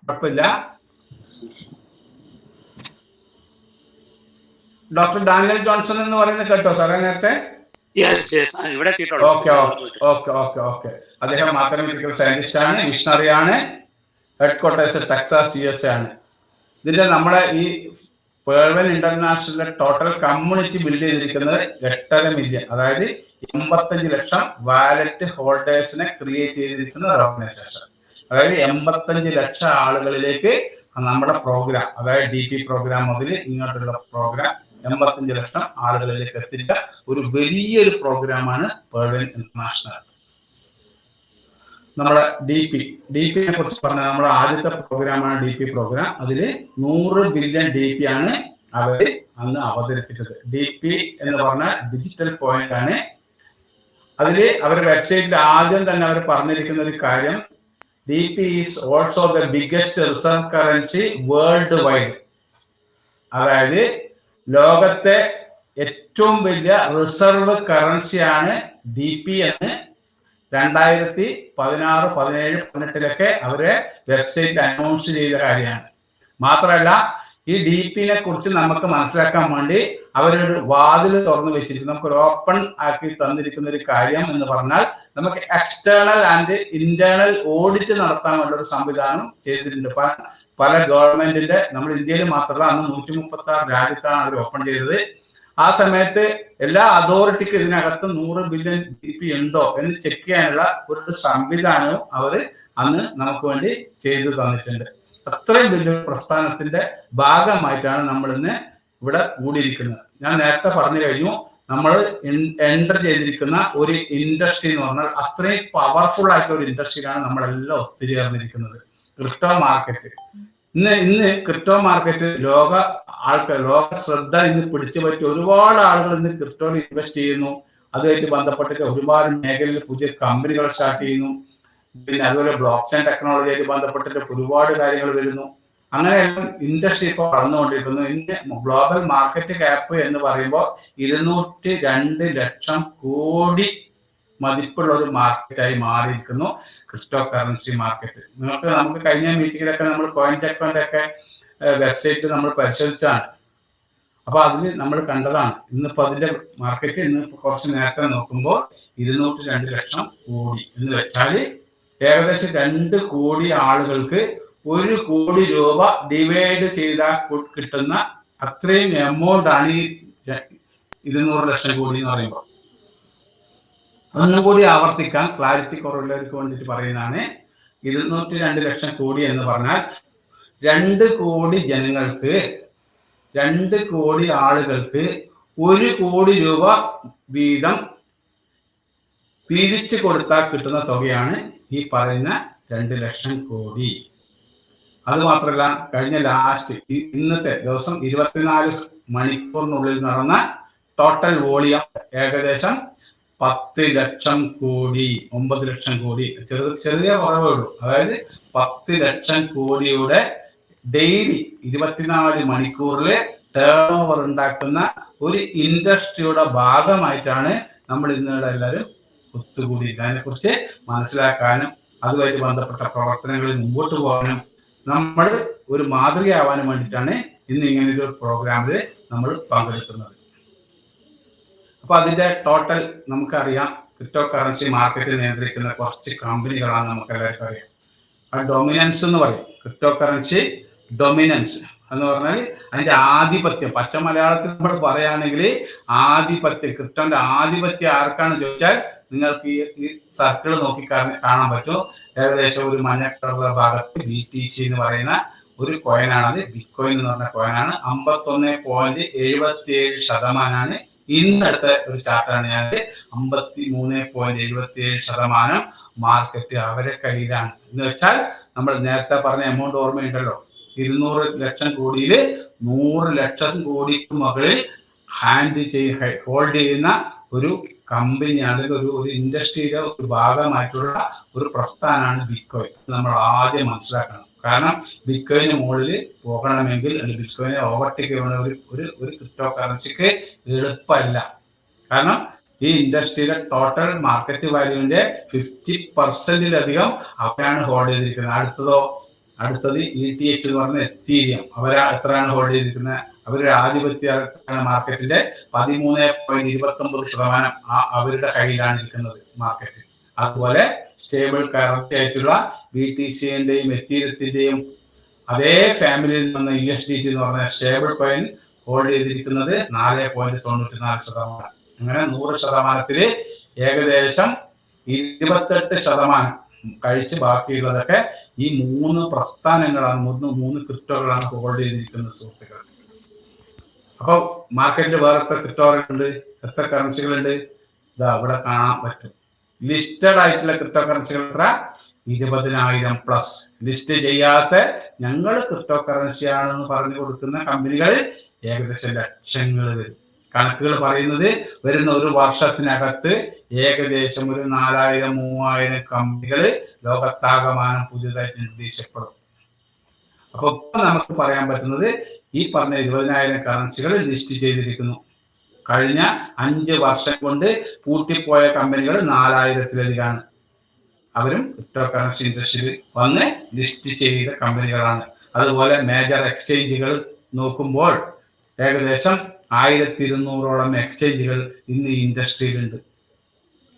കുഴപ്പമില്ല. Doctor Daniel Johnson എന്ന് പറയുന്നത് കേട്ടോ സാറേ നേരത്തെ? Okay okay okay okay. അദ്ദേഹം മാത്തമാറ്റിക്കൽ സയന്റിസ്റ്റ് ആണ്, മിഷണറി ആണ്, ഹെഡ് ക്വാർട്ടേഴ്സ് ടെക്സാസ് USA ആണ്. ഇതിന്റെ നമ്മുടെ ഈ പേർവൻ ഇന്റർനാഷണൽ ടോട്ടൽ കമ്മ്യൂണിറ്റി ബിൽഡ് ചെയ്തിരിക്കുന്നത് 8.5 മില്യൺ, അതായത് 85 ലക്ഷം വാലറ്റ് ഹോൾഡേഴ്സിനെ ക്രിയേറ്റ് ചെയ്തിരിക്കുന്ന ഒരു ഓർഗനൈസേഷൻ. അതായത് 85 ലക്ഷം ആളുകളിലേക്ക് നമ്മുടെ പ്രോഗ്രാം, അതായത് DP പ്രോഗ്രാം മുതൽ ഇങ്ങോട്ടുള്ള പ്രോഗ്രാം 85 ലക്ഷം ആളുകളിലേക്ക് എത്തിച്ച ഒരു വലിയൊരു പ്രോഗ്രാമാണ് പേർവൻ ഇന്റർനാഷണൽ. നമ്മുടെ DPനെ കുറിച്ച് പറഞ്ഞാൽ നമ്മുടെ ആദ്യത്തെ പ്രോഗ്രാമാണ് DP പ്രോഗ്രാം. അതിൽ 100 ബില്യൺ DP ആണ് അവർ അന്ന് അവതരിപ്പിച്ചത്. DP എന്ന് പറഞ്ഞാൽ ഡിജിറ്റൽ പോയിന്റ് ആണ്. അതിൽ അവരുടെ വെബ്സൈറ്റിൽ ആദ്യം തന്നെ അവർ പറഞ്ഞിരിക്കുന്ന ഒരു കാര്യം, DP is also the biggest reserve currency world wide. അതായത് ലോകത്തെ ഏറ്റവും വലിയ റിസർവ് കറൻസിയാണ് DP എന്ന് 2016, 17, 18 അവരെ വെബ്സൈറ്റിൽ അനൗൺസ് ചെയ്ത കാര്യമാണ്. മാത്രമല്ല ഈ DPനെ കുറിച്ച് നമുക്ക് മനസ്സിലാക്കാൻ വേണ്ടി അവരൊരു വാതിൽ തുറന്നു വെച്ചിരിക്കുന്നു. നമുക്കൊരു ഓപ്പൺ ആക്കി തന്നിരിക്കുന്ന ഒരു കാര്യം എന്ന് പറഞ്ഞാൽ, നമുക്ക് എക്സ്റ്റേണൽ ആൻഡ് ഇന്റേണൽ ഓഡിറ്റ് നടത്താനുള്ള ഒരു സംവിധാനം ചെയ്തിട്ടുണ്ട്. പല ഗവൺമെന്റിന്റെ, നമ്മുടെ ഇന്ത്യയിൽ മാത്രമല്ല, അന്ന് 136 രാജ്യത്താണ് അവർ ഓപ്പൺ ചെയ്തത്. ആ സമയത്ത് എല്ലാ അതോറിറ്റിക്കും ഇതിനകത്ത് 100 ബില്യൺ DP ഉണ്ടോ എന്ന് ചെക്ക് ചെയ്യാനുള്ള ഒരു സംവിധാനവും അവർ അന്ന് നമുക്ക് വേണ്ടി ചെയ്തു തന്നിട്ടുണ്ട്. അത്രയും വലിയൊരു പ്രസ്ഥാനത്തിന്റെ ഭാഗമായിട്ടാണ് നമ്മൾ ഇന്ന് ഇവിടെ കൂടിയിരിക്കുന്നത്. ഞാൻ നേരത്തെ പറഞ്ഞു കഴിഞ്ഞു, നമ്മൾ എൻ്റർ ചെയ്തിരിക്കുന്ന ഒരു ഇൻഡസ്ട്രി എന്ന് പറഞ്ഞാൽ അത്രയും പവർഫുൾ ആയിട്ടുള്ള ഒരു ഇൻഡസ്ട്രിയിലാണ് നമ്മളെല്ലാം ഒത്തുചേർന്നിരിക്കുന്നത്. Crypto market. ഇന്ന് ക്രിപ്റ്റോ മാർക്കറ്റ് ലോക ശ്രദ്ധ ഇന്ന് പിടിച്ചു പറ്റി ഒരുപാട് ആളുകൾ ഇന്ന് ക്രിപ്റ്റോയിൽ ഇൻവെസ്റ്റ് ചെയ്യുന്നു. അതുമായിട്ട് ബന്ധപ്പെട്ടിട്ട് ഒരുപാട് മേഖലയിൽ പുതിയ കമ്പനികൾ സ്റ്റാർട്ട് ചെയ്യുന്നു. പിന്നെ അതുപോലെ ബ്ലോക്ക് ചെയിൻ ടെക്നോളജിയായിട്ട് ബന്ധപ്പെട്ടിട്ട് ഒരുപാട് കാര്യങ്ങൾ വരുന്നു. അങ്ങനെയെല്ലാം ഇൻഡസ്ട്രി ഇപ്പോൾ വളർന്നുകൊണ്ടിരിക്കുന്നു. ഇന്ന് ഗ്ലോബൽ മാർക്കറ്റ് ക്യാപ്പ് എന്ന് പറയുമ്പോൾ 202 ലക്ഷം കോടി മതിപ്പുള്ള ഒരു മാർക്കറ്റായി മാറിയിരിക്കുന്നു ക്രിപ്റ്റോ കറൻസി മാർക്കറ്റ്. നമുക്ക് കഴിഞ്ഞ മീറ്റിങ്ങിലൊക്കെ നമ്മൾ കോയിൻ ചെക്കോന്റെ ഒക്കെ വെബ്സൈറ്റിൽ നമ്മൾ പരിശോധിച്ചാണ്. അപ്പൊ അതിൽ നമ്മൾ കണ്ടതാണ്. ഇന്നിപ്പോ അതിന്റെ മാർക്കറ്റ് ഇന്നിപ്പോ കുറച്ച് നേരത്തെ നോക്കുമ്പോൾ 202 ലക്ഷം കോടി എന്ന് വെച്ചാൽ ഏകദേശം 2 കോടി ആളുകൾക്ക് 1 കോടി രൂപ ഡിവൈഡ് ചെയ്താൽ കിട്ടുന്ന അത്രയും എമൗണ്ട് ആണ് ഈ 200 ലക്ഷം കോടി എന്ന് പറയുമ്പോൾ. ഒന്നുകൂടി ആവർത്തിക്കാൻ ക്ലാരിറ്റി കുറവുള്ളവർക്ക് വേണ്ടിയിട്ട് പറയുന്നതാണ്. 202 ലക്ഷം കോടി എന്ന് പറഞ്ഞാൽ 2 കോടി ജനങ്ങൾക്ക്, 2 കോടി ആളുകൾക്ക് 1 കോടി രൂപ വീതം പിരിച്ചു കൊടുത്താൽ കിട്ടുന്ന തുകയാണ് ഈ പറയുന്ന 2 ലക്ഷം കോടി. അത് മാത്രമല്ല, കഴിഞ്ഞ ഇന്നത്തെ ദിവസം 24 മണിക്കൂറിനുള്ളിൽ നടന്ന ടോട്ടൽ വോളിയം ഏകദേശം 10 ലക്ഷം കോടി, 9 ലക്ഷം കോടി, ചെറിയ കുറവേ ഉള്ളൂ. അതായത് 10 ലക്ഷം കോടിയുടെ ഡെയിലി 24 മണിക്കൂറിൽ ടേൺ ഓവർ ഉണ്ടാക്കുന്ന ഒരു ഇൻഡസ്ട്രിയുടെ ഭാഗമായിട്ടാണ് നമ്മൾ ഇന്നിവിടെ എല്ലാവരും ഒത്തുകൂടി. അതിനെക്കുറിച്ച് മനസ്സിലാക്കാനും അതുമായിട്ട് ബന്ധപ്പെട്ട പ്രവർത്തനങ്ങളിൽ മുമ്പോട്ട് പോകാനും നമ്മൾ ഒരു മാതൃകയാവാനും വേണ്ടിയിട്ടാണ് ഇന്ന് ഇങ്ങനൊരു പ്രോഗ്രാമിൽ നമ്മൾ പങ്കെടുക്കുന്നത്. അപ്പൊ അതിന്റെ ടോട്ടൽ നമുക്കറിയാം. ക്രിപ്റ്റോ കറൻസി മാർക്കറ്റ് നിയന്ത്രിക്കുന്ന കുറച്ച് കമ്പനികളാണ് നമുക്ക് എല്ലാവർക്കും അറിയാം. ആ ഡൊമിനൻസ് എന്ന് പറയും. ക്രിപ്റ്റോ കറൻസി ഡൊമിനൻസ് എന്ന് പറഞ്ഞാൽ അതിന്റെ ആധിപത്യം. പച്ച മലയാളത്തിൽ നമ്മൾ പറയുകയാണെങ്കിൽ ആധിപത്യം, ക്രിപ്റ്റോന്റെ ആധിപത്യം ആർക്കാണ് ചോദിച്ചാൽ നിങ്ങൾക്ക് ഈ സർക്കിൾ നോക്കി കാണാൻ പറ്റും. ഏകദേശം ഒരു മഞ്ഞ കളറുള്ള ഭാഗത്ത് BTC എന്ന് പറയുന്ന ഒരു കോയിനാണ്. ബിറ്റ്കോയിൻ എന്ന് പറഞ്ഞ കോയിനാണ്. 51.77% ഇന്നത്തെ ഒരു ചാർട്ടാണ്. ഞാൻ 53.77% മാർക്കറ്റ് അവരെ കയ്യിലാണ്. എന്ന് വെച്ചാൽ നമ്മൾ നേരത്തെ പറഞ്ഞ എമൗണ്ട് ഓർമ്മയുണ്ടല്ലോ, 200 ലക്ഷം കോടിയിൽ 100 ലക്ഷം കോടിക്ക് മുകളിൽ ഹോൾഡ് ചെയ്യുന്ന ഒരു കമ്പനി, അല്ലെങ്കിൽ ഒരു ഇൻഡസ്ട്രിയുടെ ഒരു ഭാഗമായിട്ടുള്ള ഒരു പ്രസ്ഥാനമാണ് ബിറ്റ്കോയിൻ. നമ്മൾ ആദ്യം മനസ്സിലാക്കണം. കാരണം ബിറ്റ്കോയിന് മുകളിൽ പോകണമെങ്കിൽ, അല്ലെങ്കിൽ ബിറ്റ്കോയിനെ ഓവർടേക്ക് ചെയ്യുന്ന ഒരു ക്രിപ്റ്റോ കറൻസിക്ക് എളുപ്പമല്ല. കാരണം ഈ ഇൻഡസ്ട്രിയിലെ ടോട്ടൽ മാർക്കറ്റ് വാല്യൂവിന്റെ 50%-ലധികം അവരാണ് ഹോൾഡ് ചെയ്തിരിക്കുന്നത്. അടുത്തതോ അടുത്തത് ETH എന്ന് പറഞ്ഞ എത്തീരിയം. എത്രയാണ് ഹോൾഡ് ചെയ്തിരിക്കുന്നത്? അവരുടെ ആധിപത്യ മാർക്കറ്റിന്റെ 13.29% അവരുടെ കയ്യിലാണ് ഇരിക്കുന്നത് മാർക്കറ്റ്. അതുപോലെ സ്റ്റേബിൾ കറൻസി ആയിട്ടുള്ള BTCന്റെയും എത്തീരിയത്തിന്റെയും അതേ ഫാമിലിയിൽ നിന്ന് USDT എന്ന് പറഞ്ഞ സ്റ്റേബിൾ കോയിൻ ഹോൾഡ് ചെയ്തിരിക്കുന്നത് 4.94%. അങ്ങനെ 100%-ല് ഏകദേശം 28% കഴിച്ച് ബാക്കിയുള്ളതൊക്കെ ഈ 3 പ്രസ്ഥാനങ്ങളാണ്, 3 ക്രിപ്റ്റോകളാണ് ഹോൾഡ് ചെയ്തിരിക്കുന്നത് സുഹൃത്തുക്കൾ. അപ്പൊ മാർക്കറ്റിൽ വേറെ എത്ര ക്രിപ്റ്റോകളുണ്ട്, എത്ര കറൻസികളുണ്ട്? ഇതാ ഇവിടെ കാണാൻ പറ്റും. ലിസ്റ്റഡ് ആയിട്ടുള്ള ക്രിപ്റ്റോ കറൻസികൾ എത്ര? 20,000+. ലിസ്റ്റ് ചെയ്യാത്ത ഞങ്ങൾ ക്രിപ്റ്റോ കറൻസി ആണെന്ന് പറഞ്ഞു കൊടുക്കുന്ന കമ്പനികൾ ഏകദേശം ലക്ഷങ്ങൾ വരും. കണക്കുകൾ പറയുന്നത് വരുന്ന ഒരു വർഷത്തിനകത്ത് ഏകദേശം ഒരു 4,000-3,000 കമ്പനികൾ ലോകത്താകമാനം പുതിയതായിട്ട് നിർദ്ദേശിക്കപ്പെടും. അപ്പൊ നമുക്ക് പറയാൻ പറ്റുന്നത് ഈ പറഞ്ഞ 20,000 കറൻസികൾ ലിസ്റ്റ് ചെയ്തിരിക്കുന്നു. കഴിഞ്ഞ 5 വർഷം കൊണ്ട് പൂട്ടിപ്പോയ കമ്പനികൾ 4,000-ലധികമാണ്. അവരും ക്രിപ്റ്റോ കറൻസി ഇൻഡസ്ട്രിയിൽ വന്ന് ലിസ്റ്റ് ചെയ്ത കമ്പനികളാണ്. അതുപോലെ മേജർ എക്സ്ചേഞ്ചുകൾ നോക്കുമ്പോൾ ഏകദേശം 1,200ഓളം എക്സ്ചേഞ്ചുകൾ ഇന്ന് ഈ ഇൻഡസ്ട്രിയിലുണ്ട്.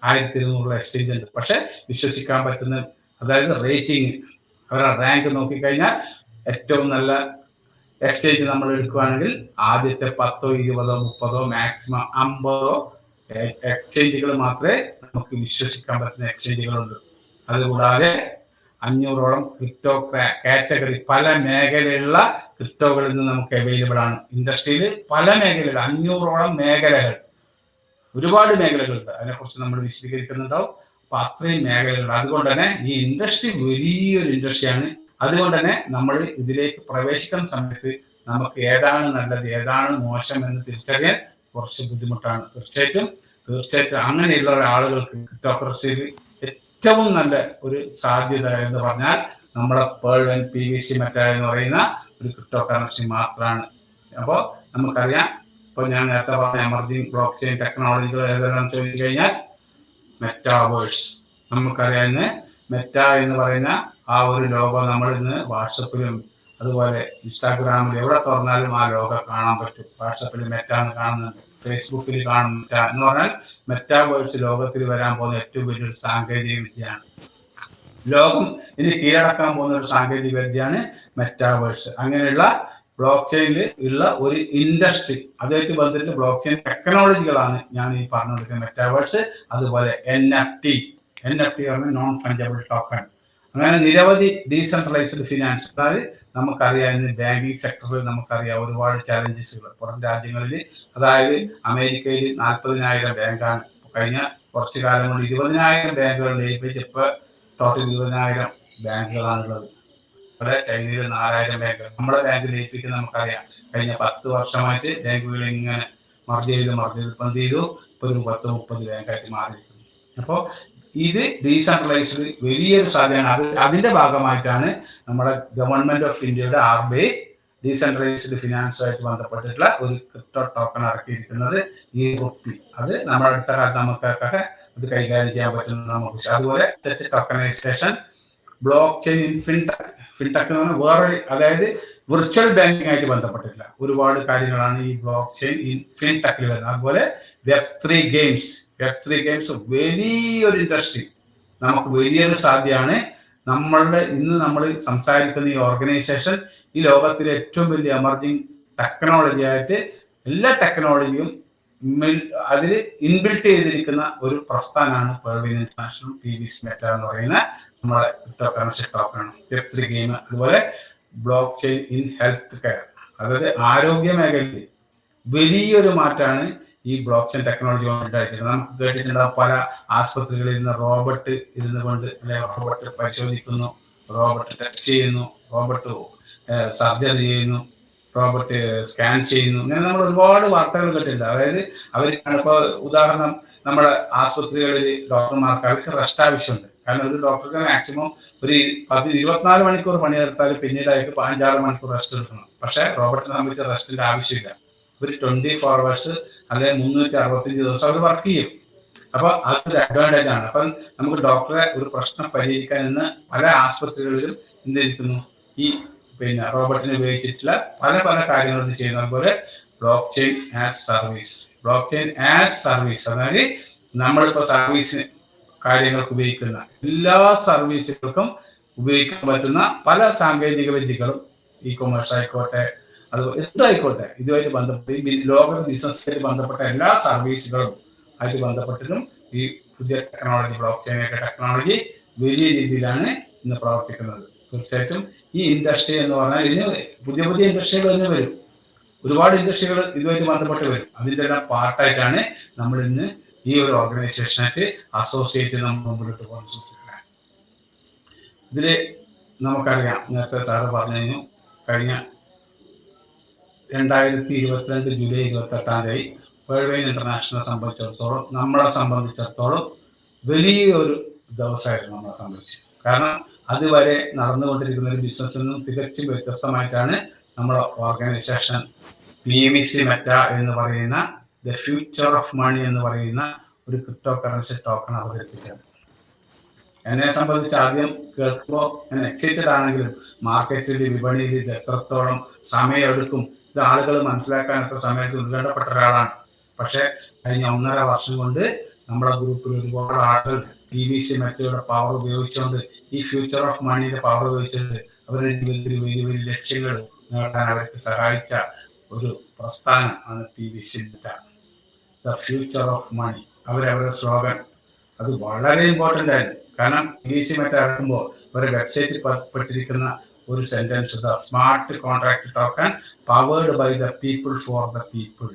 1,200 എക്സ്ചേഞ്ച് ഉണ്ട്. പക്ഷെ വിശ്വസിക്കാൻ പറ്റുന്ന, അതായത് റേറ്റിംഗ്, അവരുടെ റാങ്ക് നോക്കിക്കഴിഞ്ഞാൽ ഏറ്റവും നല്ല എക്സ്ചേഞ്ച് നമ്മൾ എടുക്കുകയാണെങ്കിൽ ആദ്യത്തെ 10, 20, 30, മാക്സിമം 50 എക്സ്ചേഞ്ചുകൾ മാത്രമേ നമുക്ക് വിശ്വസിക്കാൻ പറ്റുന്ന എക്സ്ചേഞ്ചുകളുണ്ട്. അതുകൂടാതെ 500ഓളം ക്രിപ്റ്റോ കാറ്റഗറി പല മേഖലയിലുള്ള ക്രിപ്റ്റോകളിൽ നിന്ന് നമുക്ക് അവൈലബിൾ ആണ്. ഇൻഡസ്ട്രിയിൽ പല മേഖലകൾ, 500ഓളം മേഖലകൾ, ഒരുപാട് മേഖലകളുണ്ട്. അതിനെക്കുറിച്ച് നമ്മൾ വിശദീകരിക്കുന്നുണ്ടാവും. അപ്പൊ അത്രയും മേഖലകൾ. അതുകൊണ്ട് തന്നെ ഈ ഇൻഡസ്ട്രി വലിയൊരു ഇൻഡസ്ട്രിയാണ്. അതുകൊണ്ട് തന്നെ നമ്മൾ ഇതിലേക്ക് പ്രവേശിക്കുന്ന സമയത്ത് നമുക്ക് ഏതാണ് നല്ലത്, ഏതാണ് മോശം എന്ന് തിരിച്ചറിയാൻ കുറച്ച് ബുദ്ധിമുട്ടാണ്. തീർച്ചയായിട്ടും അങ്ങനെയുള്ള ആളുകൾക്ക് ക്രിപ്റ്റോ കറൻസിയിൽ ഏറ്റവും നല്ല ഒരു സാധ്യത എന്ന് പറഞ്ഞാൽ നമ്മുടെ പേൾ ആൻഡ് PVC മെറ്റ എന്ന് പറയുന്ന ഒരു ക്രിപ്റ്റോ കറൻസി മാത്രമാണ്. അപ്പോൾ നമുക്കറിയാം, ഇപ്പോൾ ഞാൻ നേരത്തെ പറഞ്ഞ എമർജിംഗ് ബ്ലോക്ക് ചെയിൻ ടെക്നോളജികൾ ഏതെല്ലാം ചോദിച്ചു കഴിഞ്ഞാൽ മെറ്റാവേഴ്സ്. നമുക്കറിയാവുന്ന മെറ്റ എന്ന് പറയുന്ന ആ ഒരു ലോഗോ നമ്മൾ ഇന്ന് വാട്സപ്പിലും അതുപോലെ ഇൻസ്റ്റാഗ്രാമിലും എവിടെ തുറന്നാലും ആ ലോഗോ കാണാൻ പറ്റും. വാട്സപ്പിൽ മെറ്റ എന്ന് കാണുന്നുണ്ട്, ഫേസ്ബുക്കിൽ കാണുന്ന മെറ്റ എന്ന് പറഞ്ഞാൽ മെറ്റാവേഴ്സ് ലോകത്തിൽ വരാൻ പോകുന്ന ഏറ്റവും വലിയൊരു സാങ്കേതിക വിദ്യയാണ്. ലോകം ഇനി കീഴടക്കാൻ പോകുന്ന ഒരു സാങ്കേതിക വിദ്യയാണ് മെറ്റാവേഴ്സ്. അങ്ങനെയുള്ള ബ്ലോക്ക് ചെയിനിൽ ഉള്ള ഒരു ഇൻഡസ്ട്രി, അതുമായിട്ട് ബന്ധപ്പെട്ട് ബ്ലോക്ക് ചെയിൻ ടെക്നോളജികളാണ് ഞാൻ ഈ പറഞ്ഞുകൊടുക്കുന്നത് മെറ്റാവേഴ്സ്. അതുപോലെ NFT പറഞ്ഞാൽ നോൺ ഫഞ്ചബിൾ ടോക്കൺ. അങ്ങനെ നിരവധി ഡീസെൻട്രലൈസ്ഡ് ഫിനാൻസ്. അതായത് നമുക്കറിയാം ഇന്ന് ബാങ്കിങ് സെക്ടറിൽ നമുക്കറിയാം ഒരുപാട് ചാലഞ്ചസുകൾ പുറം രാജ്യങ്ങളിൽ. അതായത് അമേരിക്കയിൽ 40,000 ബാങ്കാണ്. കഴിഞ്ഞ കുറച്ചു കാലം കൊണ്ട് 20,000 ബാങ്കുകൾ ലയിപ്പിച്ച് ഇപ്പോൾ ടോട്ടൽ 20,000 ബാങ്കുകളാണുള്ളത്. ഇവിടെ ചൈനയിൽ 4,000 ബാങ്കുകൾ. നമ്മുടെ ബാങ്ക് ലയിപ്പിക്കുന്ന നമുക്കറിയാം കഴിഞ്ഞ 10 വർഷമായിട്ട് ബാങ്കുകൾ ഇങ്ങനെ മർജ് ചെയ്ത് ഇപ്പം ചെയ്തു ഇപ്പോൾ ഒരു 10-30 ബാങ്കായിട്ട് മാറിയിരിക്കുന്നു. അപ്പോൾ ഇത് ഡീസെൻട്രലൈസ്ഡ് വലിയൊരു സാധ്യതയാണ്. അതിന്റെ ഭാഗമായിട്ടാണ് നമ്മുടെ ഗവൺമെന്റ് ഓഫ് ഇന്ത്യയുടെ RBI ഡീസെൻട്രലൈസ്ഡ് ഫിനാൻസുമായിട്ട് ബന്ധപ്പെട്ടിട്ടുള്ള ഒരു ക്രിപ്റ്റോ ടോക്കൺ ഇറക്കിയിരിക്കുന്നത്, ഈ റുപ്പി. അത് നമ്മുടെ അടുത്ത കാലത്ത് നമുക്കൊക്കെ അത് കൈകാര്യം ചെയ്യാൻ പറ്റുന്ന നമുക്ക്. അതുപോലെ ടോക്കണൈസേഷൻ, ബ്ലോക്ക് ചെയിൻ, ഫിൻടെക് എന്ന് പറഞ്ഞാൽ വേറെ, അതായത് വിർച്വൽ ബാങ്കിങ് ആയിട്ട് ബന്ധപ്പെട്ടിട്ടില്ല ഒരുപാട് കാര്യങ്ങളാണ് ഈ ബ്ലോക്ക് ചെയിൻ ഫിൻടെക്കിൽ വരുന്നത്. അതുപോലെ Web3 ഗെയിംസ് വലിയൊരു ഇൻഡസ്ട്രി, നമുക്ക് വലിയൊരു സാധ്യതയാണ്. ഇന്ന് നമ്മൾ സംസാരിക്കുന്ന ഈ ഓർഗനൈസേഷൻ ഈ ലോകത്തിലെ ഏറ്റവും വലിയ എമർജിംഗ് ടെക്നോളജി ആയിട്ട് എല്ലാ ടെക്നോളജിയും അതിൽ ഇൻബിൽറ്റ് ചെയ്തിരിക്കുന്ന ഒരു പ്രസ്ഥാനമാണ് പേൾവിൻ ഇന്റർനാഷണൽ PVC മെറ്റ എന്ന് പറയുന്ന നമ്മുടെ cryptocurrency token. Web3 game, അതുപോലെ blockchain in healthcare, അതായത് ആരോഗ്യ മേഖലയിൽ വലിയൊരു മാറ്റമാണ് ഈ ബ്ലോക്ക് ചെയിൻ ടെക്നോളജി കൊണ്ടുണ്ടായിരിക്കുന്നത്. നമുക്ക് കേട്ടിട്ടുണ്ടാകും പല ആസ്പത്രികളിൽ നിന്ന് റോബോട്ട് ഇരുന്നു കൊണ്ട്, അല്ലെങ്കിൽ റോബോട്ട് പരിശോധിക്കുന്നു, റോബോട്ട് ടെസ്റ്റ് ചെയ്യുന്നു, റോബോട്ട് സർജറി ചെയ്യുന്നു, റോബോട്ട് സ്കാൻ ചെയ്യുന്നു. ഇങ്ങനെ നമ്മൾ ഒരുപാട് വാർത്തകൾ കേട്ടിട്ടുണ്ട്. അതായത് ഇപ്പോൾ ഉദാഹരണം നമ്മുടെ ആസ്പത്രികളിൽ ഡോക്ടർമാർക്ക് അവർക്ക് റെസ്റ്റ് ആവശ്യമുണ്ട്. കാരണം ഒരു ഡോക്ടർക്ക് മാക്സിമം ഒരു 24 മണിക്കൂർ പണിയെടുത്താൽ പിന്നീട് അയാൾക്ക് 5-6 മണിക്കൂർ റെസ്റ്റ് എടുക്കണം. പക്ഷെ റോബോട്ടിനെ സംബന്ധിച്ച് റെസ്റ്റിന്റെ ആവശ്യമില്ല. ഒരു 24 hours അല്ലെങ്കിൽ 365 ദിവസം അവർ വർക്ക് ചെയ്യും. അപ്പൊ അതൊരു അഡ്വാൻറ്റേജ് ആണ്. അപ്പം നമുക്ക് ഡോക്ടറെ ഒരു പ്രശ്നം പരിഹരിക്കാൻ ഇന്ന് പല ആസ്പത്രികളിലും എന്തിരിക്കുന്നു, ഈ പിന്നെ റോബോട്ടിനെ ഉപയോഗിച്ചിട്ടുള്ള പല പല കാര്യങ്ങളും ചെയ്യുന്ന പോലെ block chain as service. Block chain as service അതായത് നമ്മളിപ്പോ സർവീസ് കാര്യങ്ങൾക്ക് ഉപയോഗിക്കുന്ന എല്ലാ സർവീസുകൾക്കും ഉപയോഗിക്കാൻ പറ്റുന്ന പല സാങ്കേതിക വിദ്യകളും ഇ കൊമേഴ്സ് ആയിക്കോട്ടെ, അത് എന്തായിക്കോട്ടെ, ഇതുമായിട്ട് ബന്ധപ്പെട്ട് ലോക ബിസിനസ്സുമായിട്ട് ബന്ധപ്പെട്ട എല്ലാ സർവീസുകളും ആയിട്ട് ബന്ധപ്പെട്ടിട്ടും ഈ പുതിയ ടെക്നോളജി, ബ്ലോക്ക് ചെയിൻ ടെക്നോളജി വലിയ രീതിയിലാണ് ഇന്ന് പ്രവർത്തിക്കുന്നത്. തീർച്ചയായിട്ടും ഈ ഇൻഡസ്ട്രി എന്ന് പറഞ്ഞാൽ ഇതിന് പുതിയ പുതിയ ഇൻഡസ്ട്രികൾ തന്നെ വരും. ഒരുപാട് ഇൻഡസ്ട്രികൾ ഇതുമായിട്ട് ബന്ധപ്പെട്ട് വരും. അതിൻ്റെ എല്ലാം പാർട്ടായിട്ടാണ് നമ്മൾ ഇന്ന് ഈ ഒരു ഓർഗനൈസേഷനായിട്ട് അസോസിയേറ്റ് നമ്മൾ മുമ്പിലോട്ട് പോകുന്ന സുഹൃത്തുക്കളെ. ഇതിൽ നമുക്കറിയാം, നേരത്തെ സാറ് പറഞ്ഞു, കഴിഞ്ഞ 2022 ജൂലൈ 28 വേൾഡ് വൈൻ ഇന്റർനാഷണൽ സംബന്ധിച്ചിടത്തോളം, നമ്മളെ സംബന്ധിച്ചിടത്തോളം വലിയൊരു ദിവസമായിരുന്നു നമ്മളെ സംബന്ധിച്ച്. കാരണം അതുവരെ നടന്നുകൊണ്ടിരിക്കുന്ന ഒരു ബിസിനസ്സിൽ നിന്നും തികച്ചും വ്യത്യസ്തമായിട്ടാണ് നമ്മുടെ ഓർഗനൈസേഷൻ PVC മെറ്റ എന്ന് പറയുന്ന ദ ഫ്യൂച്ചർ ഓഫ് മണി എന്ന് പറയുന്ന ഒരു ക്രിപ്റ്റോ കറൻസി ടോക്കൺ അവതരിപ്പിച്ചത്. എന്നെ സംബന്ധിച്ച് ആദ്യം കേൾക്കുമ്പോൾ ഞാൻ എക്സൈറ്റഡ് ആണെങ്കിലും മാർക്കറ്റിൽ, വിപണിയിൽ ഇത് എത്രത്തോളം സമയമെടുക്കും, ഇത് ആളുകൾ മനസ്സിലാക്കാൻ എത്ര സമയത്ത് ഉത്കണ്ഠപ്പെട്ട ഒരാളാണ്. പക്ഷെ കഴിഞ്ഞ 1.5 വർഷം കൊണ്ട് നമ്മുടെ ഗ്രൂപ്പിൽ ഒരുപാട് ആളുകൾ PVC മെറ്റയുടെ പവർ ഉപയോഗിച്ചുകൊണ്ട്, ഈ ഫ്യൂച്ചർ ഓഫ് മണിയുടെ പവർ ഉപയോഗിച്ചുകൊണ്ട് അവരുടെ ജീവിതത്തിൽ വലിയ വലിയ ലക്ഷ്യങ്ങൾ നേടാൻ അവർക്ക് സഹായിച്ച ഒരു പ്രസ്ഥാനം ആണ് PVC meta, the future of money. അവരവരുടെ സ്ലോഗൻ അത് വളരെ ഇമ്പോർട്ടൻ്റ് ആയിരുന്നു. കാരണം PVC മെറ്റ ഇറക്കുമ്പോൾ അവരുടെ വെബ്സൈറ്റിൽ പെട്ടിരിക്കുന്ന ഒരു sentence, the smart contract token powered by the people for the people,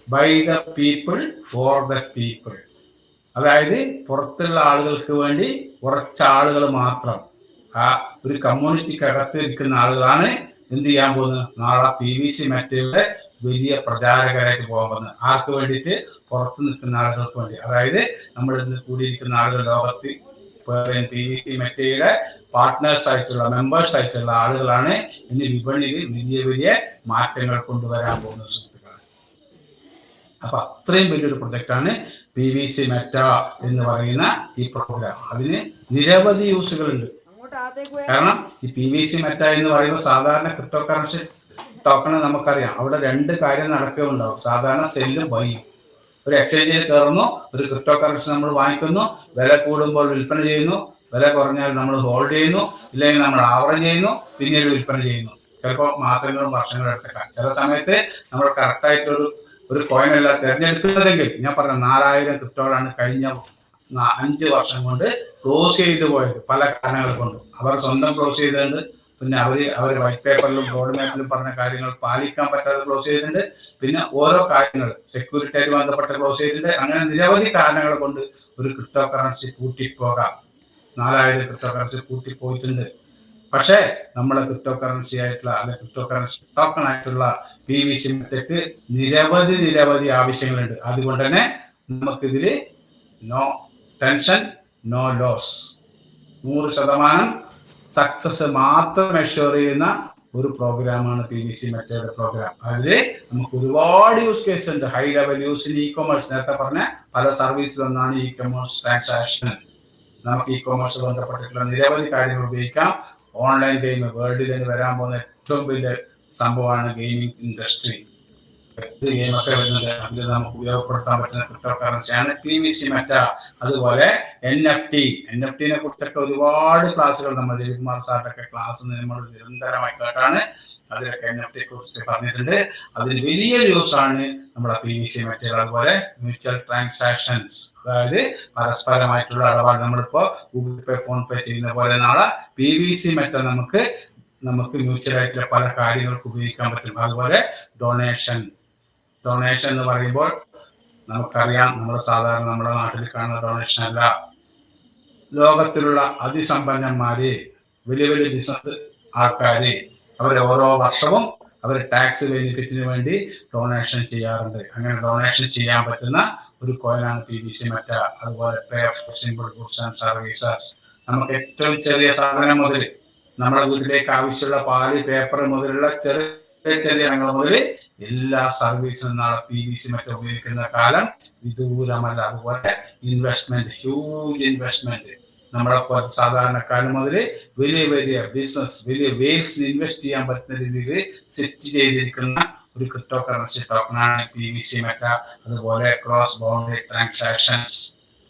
by the people for the people. അതായത് പുറത്തുള്ള ആളുകൾക്ക് വേണ്ടി കുറച്ച് ആളുകൾ മാത്രം, ആ ഒരു കമ്മ്യൂണിറ്റിക്കകത്ത് ഇരിക്കുന്ന ആളുകളാണ് എന്ത് ചെയ്യാൻ പോകുന്നത്, നാളെ PVC മെറ്റയുടെ വലിയ പ്രചാരകരായിട്ട് പോകാൻ പോകുന്നത്. ആർക്ക് വേണ്ടിയിട്ട്? പുറത്ത് നിൽക്കുന്ന ആളുകൾക്ക് വേണ്ടി. അതായത് നമ്മൾ ഇന്ന് കൂടിയിരിക്കുന്ന ആളുകൾ ലോകത്ത് PVC മെറ്റയുടെ പാർട്ട്നേഴ്സ് ആയിട്ടുള്ള, മെമ്പേഴ്സ് ആയിട്ടുള്ള ആളുകളാണ് ഇന്ന് വിപണിയിൽ വലിയ വലിയ മാറ്റങ്ങൾ കൊണ്ടുവരാൻ പോകുന്ന സുഹൃത്തുക്കളാണ്. അപ്പൊ അത്രയും വലിയൊരു പ്രൊജക്റ്റാണ് PVC മെറ്റ എന്ന് പറയുന്ന ഈ പ്രോഗ്രാം. അതിന് നിരവധി യൂസുകളുണ്ട്. കാരണം ഈ PVC മെറ്റ എന്ന് പറയുമ്പോൾ സാധാരണ ക്രിപ്റ്റോ കറൻസി ടോക്കണ് നമുക്കറിയാം, അവിടെ 2 കാര്യം നടക്കുകയുണ്ടാവും. സാധാരണ സെല്ലും ബൈയും. ഒരു എക്സ്ചേഞ്ചിൽ കയറുന്നു, ഒരു ക്രിപ്റ്റോ കറൻസി നമ്മൾ വാങ്ങിക്കുന്നു, വില കൂടുമ്പോൾ വിൽപ്പന ചെയ്യുന്നു, വില കുറഞ്ഞാൽ നമ്മൾ ഹോൾഡ് ചെയ്യുന്നു, ഇല്ലെങ്കിൽ നമ്മൾ ആവറേജ് ചെയ്യുന്നു, പിന്നീട് വിൽപ്പന ചെയ്യുന്നു. ചിലപ്പോൾ മാസങ്ങളും വർഷങ്ങളും എടുത്തേക്കാം. ചില സമയത്ത് നമ്മൾ കറക്റ്റായിട്ടൊരു കോയിൻ അല്ല തിരഞ്ഞെടുക്കുന്നതെങ്കിൽ, ഞാൻ പറഞ്ഞ 4000 ക്രിപ്റ്റോകളാണ് കഴിഞ്ഞ 5 വർഷം കൊണ്ട് ക്ലോസ് ചെയ്തു പോയത്. പല കാരണങ്ങൾ കൊണ്ടും അവർ സ്വന്തം ക്ലോസ് ചെയ്തിട്ടുണ്ട്, പിന്നെ അവർ വൈറ്റ് പേപ്പറിലും റോഡ് മാപ്പിലും പറഞ്ഞ കാര്യങ്ങൾ പാലിക്കാൻ പറ്റാതെ ക്ലോസ് ചെയ്തിട്ടുണ്ട്, പിന്നെ ഓരോ കാര്യങ്ങൾ സെക്യൂരിറ്റിയായിട്ട് ബന്ധപ്പെട്ട ക്ലോസ് ചെയ്തിട്ടുണ്ട്. അങ്ങനെ നിരവധി കാരണങ്ങൾ കൊണ്ട് ഒരു ക്രിപ്റ്റോ കറൻസി കൂട്ടിപ്പോകാം. 4000 ക്രിപ്റ്റോ കറൻസി കൂട്ടിപ്പോയിട്ടുണ്ട്. പക്ഷേ നമ്മളെ ക്രിപ്റ്റോ കറൻസി ആയിട്ടുള്ള, അല്ലെ ക്രിപ്റ്റോ കറൻസി ടോക്കൺ ആയിട്ടുള്ള PVC മെറ്റയ്ക്ക് നിരവധി ആവശ്യങ്ങളുണ്ട്. അതുകൊണ്ട് തന്നെ നമുക്കിതിൽ no tension, no loss, 100% success മാത്രം എഷ്യൂർ ചെയ്യുന്ന ഒരു പ്രോഗ്രാമാണ് PVC മെറ്റയുടെ പ്രോഗ്രാം. അതിൽ നമുക്ക് ഒരുപാട് യൂസ് കേസ് ഉണ്ട്. ഹൈ ലെവൽ യൂസിന് ഇ കൊമേഴ്സ്, നേരത്തെ പറഞ്ഞ പല സർവീസിലൊന്നാണ് ഇ കൊമേഴ്സ് ട്രാൻസാക്ഷൻ. നമുക്ക് ഇ കൊമേഴ്സ് ബന്ധപ്പെട്ടിട്ടുള്ള നിരവധി കാര്യങ്ങൾ ഉപയോഗിക്കാം. ഓൺലൈൻ ഗെയിം, വേൾഡിൽ നിന്ന് വരാൻ പോകുന്ന ഏറ്റവും വലിയ സംഭവമാണ് ഗെയിമിംഗ് ഇൻഡസ്ട്രി. ഗെയിമൊക്കെ വരുന്നുണ്ട്, അതിൽ നമുക്ക് ഉപയോഗപ്പെടുത്താൻ പറ്റുന്ന ക്രിപ്റ്റോ കറൻസിയാണ് PVC മെറ്റ. അതുപോലെ NFT-നെ കുറിച്ചൊക്കെ ഒരുപാട് ക്ലാസ്സുകൾ നമ്മൾ രവികുമാർ സാറിന്റെ ഒക്കെ ക്ലാസ് നമ്മൾ നിരന്തരമായി കേട്ടാണ്. അതിലൊക്കെ NFT കുറിച്ച് പറഞ്ഞിട്ടുണ്ട്. അതിന് വലിയ യൂസ് ആണ് നമ്മുടെ PVC മെറ്റകൾ. അതുപോലെ മ്യൂച്വൽ ട്രാൻസാക്ഷൻസ്, അതായത് പരസ്പരമായിട്ടുള്ള ഇടപാട്. നമ്മളിപ്പോ ഗൂഗിൾ പേ, ഫോൺ പേ ചെയ്യുന്ന പോലെ നാളെ PVC മെറ്റ നമുക്ക് മ്യൂച്വൽ ആയിട്ടുള്ള പല കാര്യങ്ങൾക്ക് ഉപയോഗിക്കാൻ പറ്റും. അതുപോലെ ഡൊണേഷൻ എന്ന് പറയുമ്പോൾ നമുക്കറിയാം, നമ്മുടെ നാട്ടിൽ കാണുന്ന ഡൊണേഷൻ അല്ല. ലോകത്തിലുള്ള അതിസമ്പന്നന്മാര്, വലിയ വലിയ ബിസിനസ് ആൾക്കാര്, അവരെ ഓരോ വർഷവും അവർ ടാക്സ് ബെനിഫിറ്റിന് വേണ്ടി ഡൊണേഷൻ ചെയ്യാറുണ്ട്. അങ്ങനെ ഡൊണേഷൻ ചെയ്യാൻ പറ്റുന്ന ഒരു കോയിനാണ് PVC മെറ്റ. അതുപോലെ pay for simple goods and services, നമുക്ക് ഏറ്റവും ചെറിയ സാധനം മുതൽ നമ്മുടെ വീട്ടിലേക്ക് ആവശ്യമുള്ള പാല്, പേപ്പർ മുതലുള്ള ചെറിയ ഇനങ്ങൾ മുതൽ എല്ലാ സർവീസിനും നാളെ PVC മെറ്റ ഉപയോഗിക്കുന്ന കാലം വിദൂരമല്ല. അതുപോലെ ഇൻവെസ്റ്റ്മെന്റ്, ഹ്യൂജ് ഇൻവെസ്റ്റ്മെന്റ് നമ്മളെ സാധാരണക്കാരൻ മുതൽ വലിയ വലിയ ബിസിനസ്, വലിയ വേവ്സിന് ഇൻവെസ്റ്റ് ചെയ്യാൻ പറ്റുന്ന രീതിയിൽ സെറ്റ് ചെയ്തിരിക്കുന്ന ഒരു ക്രിപ്റ്റോ കറൻസി ടോക്കണാണ് PVC മെറ്റ. അതുപോലെ ക്രോസ് ബൗണ്ടറി ട്രാൻസാക്ഷൻസ്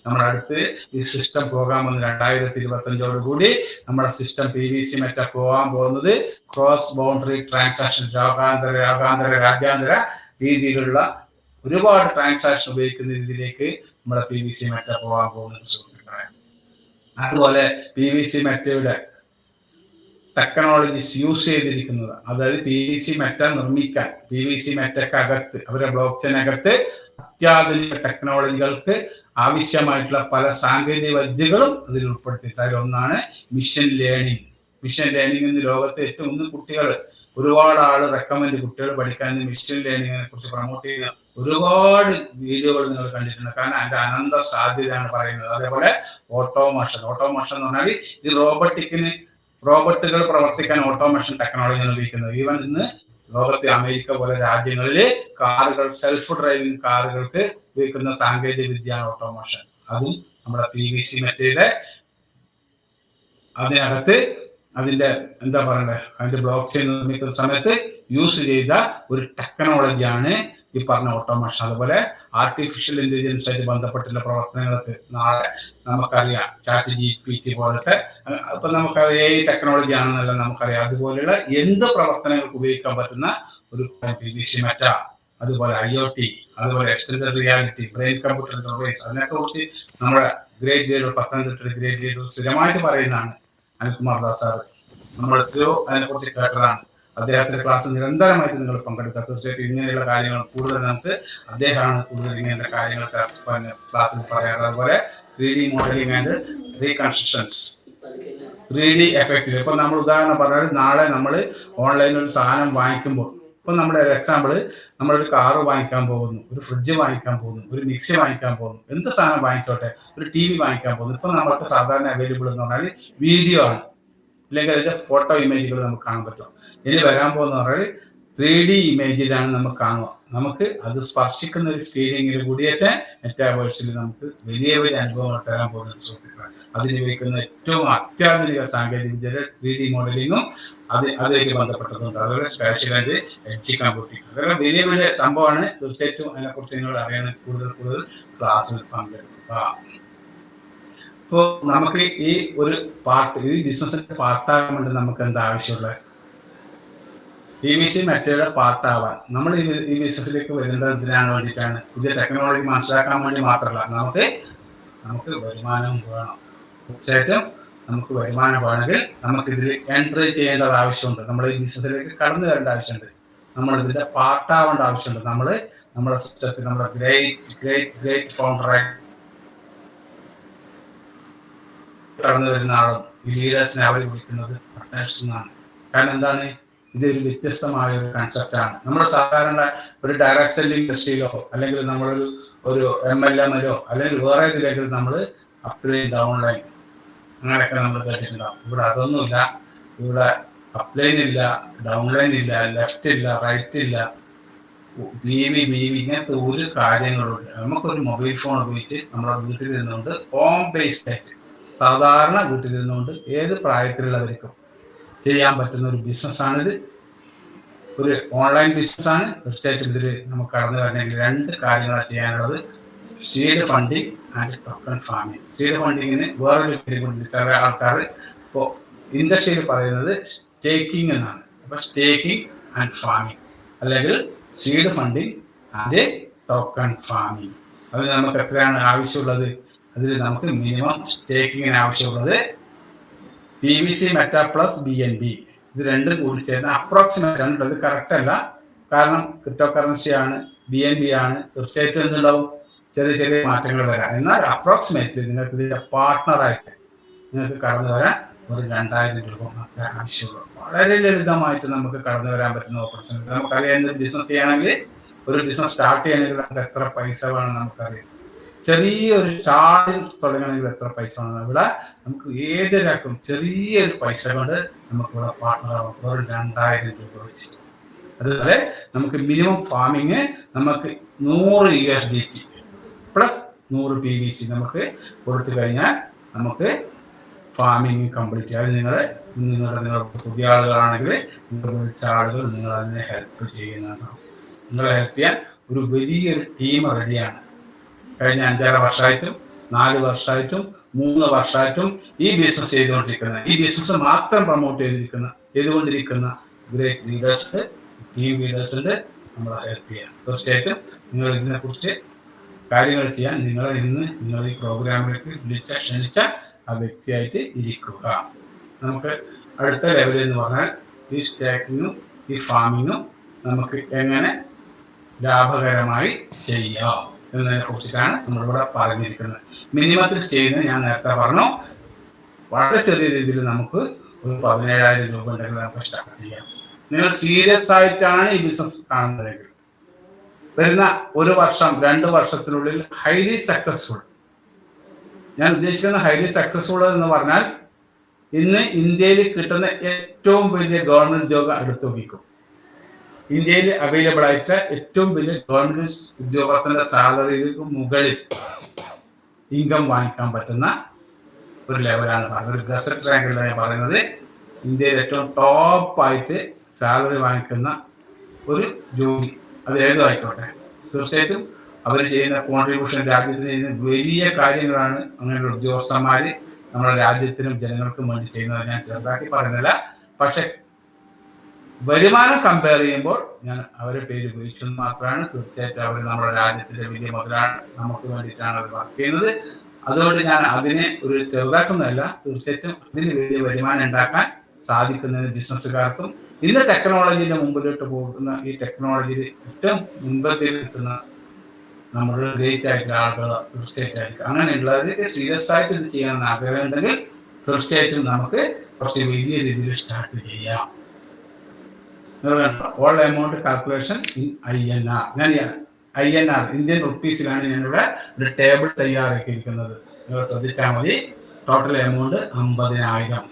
നമ്മുടെ അടുത്ത് ഈ സിസ്റ്റം പോകാൻ വന്ന് 2025 കൂടി നമ്മുടെ സിസ്റ്റം PVC മെറ്റ പോകാൻ പോകുന്നത് ക്രോസ് ബൗണ്ടറി ട്രാൻസാക്ഷൻ, രാജ്യാന്തര രീതിയിലുള്ള ഒരുപാട് ട്രാൻസാക്ഷൻ ഉപയോഗിക്കുന്ന രീതിയിലേക്ക് നമ്മുടെ PVC മെറ്റ പോകാൻ പോകുന്നത് സുഹൃത്തുക്കളെ. അതുപോലെ PVC മെറ്റയുടെ ടെക്നോളജീസ് യൂസ് ചെയ്തിരിക്കുന്നത്, അതായത് PVC മെറ്റ നിർമ്മിക്കാൻ PVC മെറ്റക്കകത്ത് അവരുടെ ബ്ലോക്ക് ചെയിനകത്ത് അത്യാധുനിക ടെക്നോളജികൾക്ക് ആവശ്യമായിട്ടുള്ള പല സാങ്കേതിക വിദ്യകളും അതിൽ ഉൾപ്പെടുത്തിയിട്ട് അതിലൊന്നാണ് മിഷൻ ലേണിംഗ്. മിഷൻ ലേണിംഗ് എന്ന് ലോകത്തെ ഏറ്റവും കുട്ടികൾ ഒരുപാട് റെക്കമെൻഡ് കുട്ടികൾ പഠിക്കാൻ മിഷൻ ലേണിങ്ങിനെ കുറിച്ച് പ്രൊമോട്ട് ചെയ്യുന്ന ഒരുപാട് വീഡിയോകൾ നിങ്ങൾ കണ്ടിട്ടുണ്ട്. കാരണം അതിന്റെ അനന്ത സാധ്യതയാണ് പറയുന്നത്. അതേപോലെ ഓട്ടോമേഷൻ എന്ന് പറഞ്ഞാൽ ഈ റോബോട്ടുകൾ പ്രവർത്തിക്കാൻ ഓട്ടോമേഷൻ ടെക്നോളജിയാണ് ഉപയോഗിക്കുന്നത്. ഈവൻ ഇന്ന് ലോകത്തെ അമേരിക്ക പോലെ രാജ്യങ്ങളിൽ കാറുകൾ, സെൽഫ് ഡ്രൈവിംഗ് കാറുകൾക്ക് ഉപയോഗിക്കുന്ന സാങ്കേതിക വിദ്യയാണ് ഓട്ടോമേഷൻ. അതും നമ്മുടെ PVC മെറ്റയുടെ അതിനകത്ത് അതിന്റെ എന്താ പറയണ്ടേ, അതിന്റെ ബ്ലോക്ക് ചെയിൻ നിർമ്മിക്കുന്ന സമയത്ത് യൂസ് ചെയ്ത ഒരു ടെക്നോളജിയാണ് ഈ പറഞ്ഞ ഓട്ടോമേഷൻ. അതുപോലെ ആർട്ടിഫിഷ്യൽ ഇന്റലിജൻസ് ആയിട്ട് ബന്ധപ്പെട്ടുള്ള പ്രവർത്തനങ്ങൾക്ക് നാളെ നമുക്കറിയാം ChatGPT പോലത്തെ, ഇപ്പൊ നമുക്കറിയാം AI ടെക്നോളജി ആണെന്നല്ല നമുക്കറിയാം. അതുപോലെയുള്ള എന്ത് പ്രവർത്തനങ്ങൾക്ക് ഉപയോഗിക്കാൻ പറ്റുന്ന ഒരു PVC മെറ്റ, അതുപോലെ IoT, അതുപോലെ extended reality, brain computer interface, അതിനൊക്കെ കുറിച്ച് നമ്മുടെ great leader, Pathanamthitta great leader സ്ഥിരമായിട്ട് പറയുന്നതാണ് അനിൽകുമാർ ദാസ് സാറ്. നമ്മൾ എത്രയോ അതിനെക്കുറിച്ച് കേട്ടതാണ്. അദ്ദേഹത്തിന്റെ ക്ലാസ് നിരന്തരമായിട്ട് നിങ്ങൾ പങ്കെടുക്കുക. തീർച്ചയായിട്ടും ഇങ്ങനെയുള്ള കാര്യങ്ങൾ കൂടുതൽ നമുക്ക് അദ്ദേഹമാണ് കൂടുതൽ ഇങ്ങനത്തെ കാര്യങ്ങൾ ക്ലാസ്സിൽ പറയാറ്. അതുപോലെ 3D modelling and റീകൺസ്ട്രക്ഷൻസ്, 3D effect. ഇപ്പൊ നമ്മൾ ഉദാഹരണം പറഞ്ഞാൽ നാളെ നമ്മൾ ഓൺലൈനിൽ ഒരു സാധനം വാങ്ങിക്കുമ്പോൾ, ഇപ്പൊ നമ്മുടെ ഒരു എക്സാമ്പിള്, നമ്മളൊരു കാറ് വാങ്ങിക്കാൻ പോകുന്നു, ഒരു ഫ്രിഡ്ജ് വാങ്ങിക്കാൻ പോകുന്നു, ഒരു മിക്സി വാങ്ങിക്കാൻ പോകുന്നു, എന്ത് സാധനം വാങ്ങിച്ചോട്ടെ, ഒരു TV വാങ്ങിക്കാൻ പോകുന്നു. ഇപ്പൊ നമുക്ക് സാധാരണ അവൈലബിൾ എന്ന് പറഞ്ഞാൽ വീഡിയോ ആണ്, അല്ലെങ്കിൽ അതിന്റെ ഫോട്ടോ ഇമേജുകൾ നമുക്ക് കാണാൻ പറ്റും. ഇനി വരാൻ പോകുന്ന പറഞ്ഞാൽ 3D ഇമേജിലാണ് നമുക്ക് കാണുക. നമുക്ക് അത് സ്പർശിക്കുന്ന ഒരു ഫീലിംഗിൽ കൂടിയിട്ട് മെറ്റാവേഴ്സിൽ നമുക്ക് വലിയ വലിയ അനുഭവങ്ങൾ തരാൻ പോകുന്ന സുഹൃത്തുക്കളാണ്. അതിനുപയോഗിക്കുന്ന ഏറ്റവും അത്യാധുനിക സാങ്കേതിക വിദ്യയുടെ 3D മോഡലിങ്ങും അതുമായിട്ട് ബന്ധപ്പെട്ടതുണ്ട്. അതുപോലെ സ്പേഷ്യൽ ആൻഡ് എഡ്ജ് കമ്പ്യൂട്ടിംഗ്, അതെല്ലാം വലിയ വലിയ സംഭവമാണ്. തീർച്ചയായിട്ടും അതിനെക്കുറിച്ച് നിങ്ങൾ അറിയാൻ കൂടുതൽ ക്ലാസ്സിൽ പങ്കെടുക്കുക. അപ്പോൾ നമുക്ക് ഈ ഒരു പാർട്ട്, ഈ ബിസിനസിന്റെ പാർട്ടാകാൻ വേണ്ടി നമുക്ക് എന്താ ആവശ്യമുള്ളത്? PVC മെറ്റയുടെ പാർട്ടാവാൻ നമ്മൾ ഈ ബിസിനസ്സിലേക്ക് വരുന്നത് എന്തിനാണ് വേണ്ടിയിട്ടാണ്? പുതിയ ടെക്നോളജി മനസ്സിലാക്കാൻ വേണ്ടി മാത്രമല്ല, നമുക്ക് വരുമാനവും വേണം. തീർച്ചയായിട്ടും നമുക്ക് വരുമാനം വേണമെങ്കിൽ നമുക്ക് ഇതിൽ എൻട്രി ചെയ്യേണ്ടത് ആവശ്യമുണ്ട്. നമ്മൾ ഈ ബിസിനസ്സിലേക്ക് കടന്നു വരേണ്ട ആവശ്യമുണ്ട്. നമ്മൾ ഇതിന്റെ പാർട്ടാവേണ്ട ആവശ്യമുണ്ട്. നമ്മുടെ സിസ്റ്റത്തിൽ നമ്മുടെ ഗ്രേറ്റ് ഫൗണ്ടറായി കടന്നു വരുന്ന ആളും ഈ ലീഡേഴ്സിനെ അവർ വിളിക്കുന്നത് പാർട്ട്നേഴ്സ് എന്നാണ്. കാരണം എന്താണ്? ഇതൊരു വ്യത്യസ്തമായ ഒരു കൺസെപ്റ്റാണ്. നമ്മൾ സാധാരണ ഒരു ഡയറക്ട് സെല്ലിംഗ് ഇൻഡസ്ട്രിയിലോ അല്ലെങ്കിൽ നമ്മളൊരു MLM-ലോ അല്ലെങ്കിൽ വേറെ ഇതിലെങ്കിലും നമ്മൾ അപ്ലൈൻ, ഡൗൺലൈൻ അങ്ങനെയൊക്കെ നമ്മൾ കേട്ടിട്ടുണ്ടാവും. ഇവിടെ അതൊന്നുമില്ല. ഇവിടെ അപ്ലൈൻ ഇല്ല, ഡൗൺലൈൻ ഇല്ല, ലെഫ്റ്റ് ഇല്ല, റൈറ്റ് ഇല്ല, BV ഇങ്ങനത്തെ ഒരു കാര്യങ്ങളുണ്ട്. നമുക്കൊരു മൊബൈൽ ഫോൺ ഉപയോഗിച്ച് നമ്മുടെ വീട്ടിൽ നിന്നുകൊണ്ട് ഹോം ബേസ്ഡ് ആയിട്ട് സാധാരണ വീട്ടിൽ നിന്നുകൊണ്ട് ഏത് പ്രായത്തിലുള്ളവർക്കും ചെയ്യാൻ പറ്റുന്ന ഒരു ബിസിനസ്സാണിത്. ഒരു ഓൺലൈൻ ബിസിനസ്സാണ്. തീർച്ചയായിട്ടും ഇതിൽ നമുക്ക് കടന്നു വരണമെങ്കിൽ 2 കാര്യങ്ങളാണ് ചെയ്യാനുള്ളത്: seed funding and token farming. Seed ഫണ്ടിങ്ങിന് വേറൊരു പേര് കൊണ്ട് ചില ആൾക്കാർ ഇപ്പോൾ ഇൻഡസ്ട്രിയിൽ പറയുന്നത് സ്റ്റേക്കിംഗ് എന്നാണ്. അപ്പോൾ സ്റ്റേക്കിംഗ് ആൻഡ് ഫാമിംഗ് അല്ലെങ്കിൽ seed funding and token farming, അത് നമുക്ക് എത്രയാണ് ആവശ്യമുള്ളത്? അതിൽ നമുക്ക് മിനിമം സ്റ്റേക്കിങ്ങിന് ആവശ്യമുള്ളത് PVC മെറ്റ പ്ലസ് BNB, ഇത് രണ്ടും കൂടി ചേർന്ന് അപ്രോക്സിമേറ്റ് ആണ്. ഇത് കറക്റ്റ് അല്ല, കാരണം ക്രിപ്റ്റോ കറൻസി ആണ്, BNB ആണ്. തീർച്ചയായിട്ടും എന്തുണ്ടാവും? ചെറിയ മാറ്റങ്ങൾ വരാം. എന്നാൽ അപ്രോക്സിമേറ്റ്ലി നിങ്ങൾക്ക് ഇതിന്റെ പാർട്ട്ണറായിട്ട് നിങ്ങൾക്ക് കടന്നു വരാൻ ഒരു 2000 രൂപ മാത്രമേ ആവശ്യമുള്ളൂ. വളരെ ലളിതമായിട്ട് നമുക്ക് കടന്നു വരാൻ പറ്റുന്ന ഓപ്പർച്യൂണിറ്റി. നമുക്കറിയാം, ബിസിനസ് ചെയ്യണമെങ്കിൽ, ഒരു ബിസിനസ് സ്റ്റാർട്ട് ചെയ്യണമെങ്കിൽ നമുക്ക് എത്ര പൈസ വേണം നമുക്കറിയാം. ചെറിയൊരു സ്റ്റാർട്ടിങ് തുടങ്ങണമെങ്കിൽ എത്ര പൈസ വേണം? ഇവിടെ നമുക്ക് ഏതൊരാൾക്കും ചെറിയൊരു പൈസ കൊണ്ട് നമുക്കിവിടെ പാർട്ട്ണറാവും. ഒരു 2000 രൂപ വെച്ചിട്ട്. അതുപോലെ നമുക്ക് മിനിമം ഫാമിങ് നമുക്ക് 100 USDT പ്ലസ് 100 PVC നമുക്ക് കൊടുത്തു കഴിഞ്ഞാൽ നമുക്ക് ഫാമിങ് കംപ്ലീറ്റ് ചെയ്യുക. അത് നിങ്ങളുടെ പുതിയ ആളുകളാണെങ്കിൽ നിങ്ങൾ വിളിച്ച ആളുകൾ നിങ്ങൾ അതിനെ ഹെൽപ്പ് ചെയ്യുന്നതാണ്. നിങ്ങളെ ഹെൽപ്പ് ചെയ്യാൻ ഒരു വലിയൊരു ടീം റെഡിയാണ്. കഴിഞ്ഞ 5-6 വർഷമായിട്ടും 4 വർഷമായിട്ടും 3 വർഷമായിട്ടും ഈ ബിസിനസ് ചെയ്തുകൊണ്ടിരിക്കുന്ന, ഈ ബിസിനസ് മാത്രം പ്രൊമോട്ട് ചെയ്തുകൊണ്ടിരിക്കുന്ന ഗ്രേറ്റ് ലീഡേഴ്സ്, ടീം ലീഡേഴ്സ് ഉണ്ട്, നമ്മളെ ഹെൽപ്പ് ചെയ്യാം. തീർച്ചയായിട്ടും നിങ്ങൾ ഇതിനെക്കുറിച്ച് കാര്യങ്ങൾ ചെയ്യാൻ നിങ്ങൾ ഈ പ്രോഗ്രാമിലേക്ക് ക്ഷണിച്ച ആ വ്യക്തിയായിട്ട് ഇരിക്കുക. നമുക്ക് അടുത്ത ലെവലിൽ എന്ന് പറഞ്ഞാൽ ഈ സ്റ്റാക്കിങ്ങും ഈ ഫാമിങ്ങും നമുക്ക് എങ്ങനെ ലാഭകരമായി ചെയ്യാം എന്നതിനെ കുറിച്ചിട്ടാണ് നമ്മളിവിടെ പറഞ്ഞിരിക്കുന്നത്. മിനിമത്തിൽ ചെയ്യുന്നത് ഞാൻ നേരത്തെ പറഞ്ഞു, വളരെ ചെറിയ രീതിയിൽ നമുക്ക് ഒരു 17,000 രൂപ ഉണ്ടെങ്കിൽ നമുക്ക് സ്റ്റാർട്ട് ചെയ്യാം. നിങ്ങൾ സീരിയസ് ആയിട്ടാണ് ഈ ബിസിനസ് കാണുന്നതെങ്കിൽ വരുന്ന 1 വർഷം 2 വർഷത്തിനുള്ളിൽ ഹൈലി സക്സസ്ഫുൾ, ഞാൻ ഉദ്ദേശിക്കുന്ന ഹൈലി സക്സസ്ഫുൾ എന്ന് പറഞ്ഞാൽ ഇന്ന് ഇന്ത്യയിൽ കിട്ടുന്ന ഏറ്റവും വലിയ ഗവൺമെന്റ് ജോബ് എടുത്തു വയ്ക്കും. ഇന്ത്യയിൽ അവൈലബിൾ ആയിട്ടുള്ള ഏറ്റവും വലിയ ഗവൺമെന്റ് ഉദ്യോഗസ്ഥന്റെ സാലറിക്ക് മുകളിൽ ഇൻകം വാങ്ങിക്കാൻ പറ്റുന്ന ഒരു ലെവലാണ് പറയുന്നത്. ഒരു ഗസറ്റ് റാങ്കിലാണ് പറയുന്നത്. ഇന്ത്യയിൽ ഏറ്റവും ടോപ്പായിട്ട് സാലറി വാങ്ങിക്കുന്ന ഒരു ജോലി, അത് ഏതും ആയിക്കോട്ടെ, തീർച്ചയായിട്ടും അവർ ചെയ്യുന്ന കോൺട്രിബ്യൂഷൻ രാജ്യത്തിന് ചെയ്യുന്ന വലിയ കാര്യങ്ങളാണ്. അങ്ങനെയുള്ള ഉദ്യോഗസ്ഥന്മാർ നമ്മുടെ രാജ്യത്തിനും ജനങ്ങൾക്കും വേണ്ടി ചെയ്യുന്നത് ഞാൻ ചെറുതാക്കി പറയുന്നില്ല. പക്ഷെ വരുമാനം കമ്പയർ ചെയ്യുമ്പോൾ ഞാൻ അവരെ പേര് ഉപയോഗിച്ചത് മാത്രമാണ്. തീർച്ചയായിട്ടും അവർ നമ്മുടെ രാജ്യത്തിന്റെ വലിയ മുതലാണ്, നമുക്ക് വേണ്ടിയിട്ടാണ് അവർ വർക്ക് ചെയ്യുന്നത്. അതുകൊണ്ട് ഞാൻ അതിനെ ഒരു ചെറുതാക്കുന്നതല്ല. തീർച്ചയായിട്ടും അതിന് വലിയ വരുമാനം ഉണ്ടാക്കാൻ സാധിക്കുന്നതിന് ബിസിനസ്സുകാർക്കും ഇന്ന് ടെക്നോളജിയുടെ മുമ്പിലോട്ട് പോകുന്ന, ഈ ടെക്നോളജിയിൽ ഏറ്റവും മുൻപന്തിയിൽ നിൽക്കുന്ന നമ്മുടെ ഗ്രേറ്റ് ആയിട്ടുള്ള ആളുകൾ തീർച്ചയായിട്ടും അങ്ങനെയുള്ളവർക്ക് സീരിയസ് ആയിട്ട് ഇത് ചെയ്യാൻ ആഗ്രഹം ഉണ്ടെങ്കിൽ തീർച്ചയായിട്ടും നമുക്ക് കുറച്ച് വലിയ രീതിയിൽ സ്റ്റാർട്ട് ചെയ്യാം. All amount calculation in INR. ഞാൻ INR ഇന്ത്യൻ റുപ്പീസിലാണ് ഞാനിവിടെ ഒരു ടേബിൾ തയ്യാറാക്കിയിരിക്കുന്നത്. നിങ്ങൾ ശ്രദ്ധിച്ചാൽ മതി. ടോട്ടൽ എമൗണ്ട് 50,000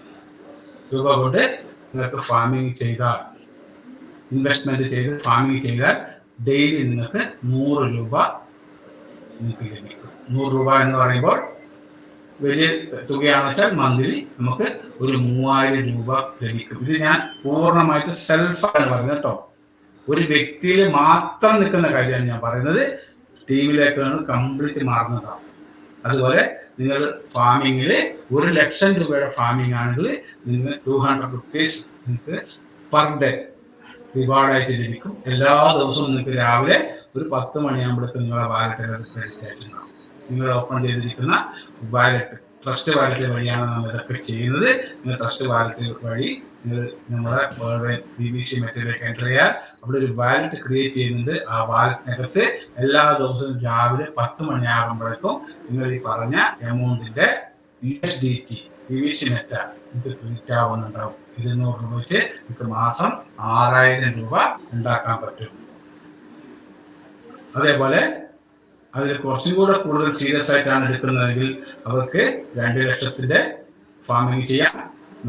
രൂപ കൊണ്ട് നിങ്ങൾക്ക് ഫാമിംഗ് ചെയ്താൽ, ഇൻവെസ്റ്റ്മെന്റ് ചെയ്ത് ഫാമിംഗ് ചെയ്താൽ ഡെയിലി നിങ്ങൾക്ക് 100 രൂപ നിങ്ങൾക്ക് ലഭിക്കും. 100 രൂപ എന്ന് പറയുമ്പോൾ വലിയ തുകയാണെന്ന് വെച്ചാൽ മന്ത്ലി നമുക്ക് ഒരു 3000 രൂപ ലഭിക്കും. ഇത് ഞാൻ പൂർണ്ണമായിട്ട് സെൽഫാണ് പറയുന്നത് കേട്ടോ. ഒരു വ്യക്തിയിൽ മാത്രം നിൽക്കുന്ന കാര്യമാണ് ഞാൻ പറയുന്നത്. ടീമിലേക്കാണ് കംപ്ലീറ്റ് മാറുന്നതാണ്. അതുപോലെ നിങ്ങൾ ഫാമിങ്ങിൽ 1,00,000 രൂപയുടെ ഫാമിംഗ് ആണെങ്കിൽ നിങ്ങൾ 200 റുപ്പീസ് നിങ്ങൾക്ക് പെർ ഡേ റിവാർഡായിട്ട് ലഭിക്കും. എല്ലാ ദിവസവും നിങ്ങൾക്ക് രാവിലെ ഒരു 10 മണിയാകുമ്പോഴേക്ക് നിങ്ങളുടെ വാലറ്റിൽ ക്രെഡിറ്റ് ആയിട്ടുണ്ടാവും. നിങ്ങൾ ഓപ്പൺ ചെയ്തിരിക്കുന്ന വാലറ്റ്, ട്രസ്റ്റ് വാലറ്റ് വഴിയാണ് നമ്മൾ ഇതൊക്കെ ചെയ്യുന്നത്. നിങ്ങൾ ട്രസ്റ്റ് വാലറ്റ് വഴി നിങ്ങൾ നമ്മുടെ BBC മെറ്റീരിയൽ എൻ്റർ ചെയ്യാൻ അവിടെ ഒരു വാലറ്റ് ക്രിയേറ്റ് ചെയ്യുന്നുണ്ട്. ആ വാലറ്റിനകത്ത് എല്ലാ ദിവസവും രാവിലെ 10 മണിയാകുമ്പോഴേക്കും നിങ്ങൾ ഈ പറഞ്ഞ എമൗണ്ടിന്റെ USDT BBC മെറ്റ നിങ്ങൾക്ക് ക്രെഡിറ്റ് ആവുന്നുണ്ടാവും. 200 രൂപ വെച്ച് നിങ്ങൾക്ക് മാസം 6,000 രൂപ ഉണ്ടാക്കാൻ പറ്റും. അതേപോലെ അതിൽ കുറച്ചും കൂടെ കൂടുതൽ സീരിയസ് ആയിട്ടാണ് എടുക്കുന്നതെങ്കിൽ അവർക്ക് 2,00,000 ഫാമിംഗ് ചെയ്യാം.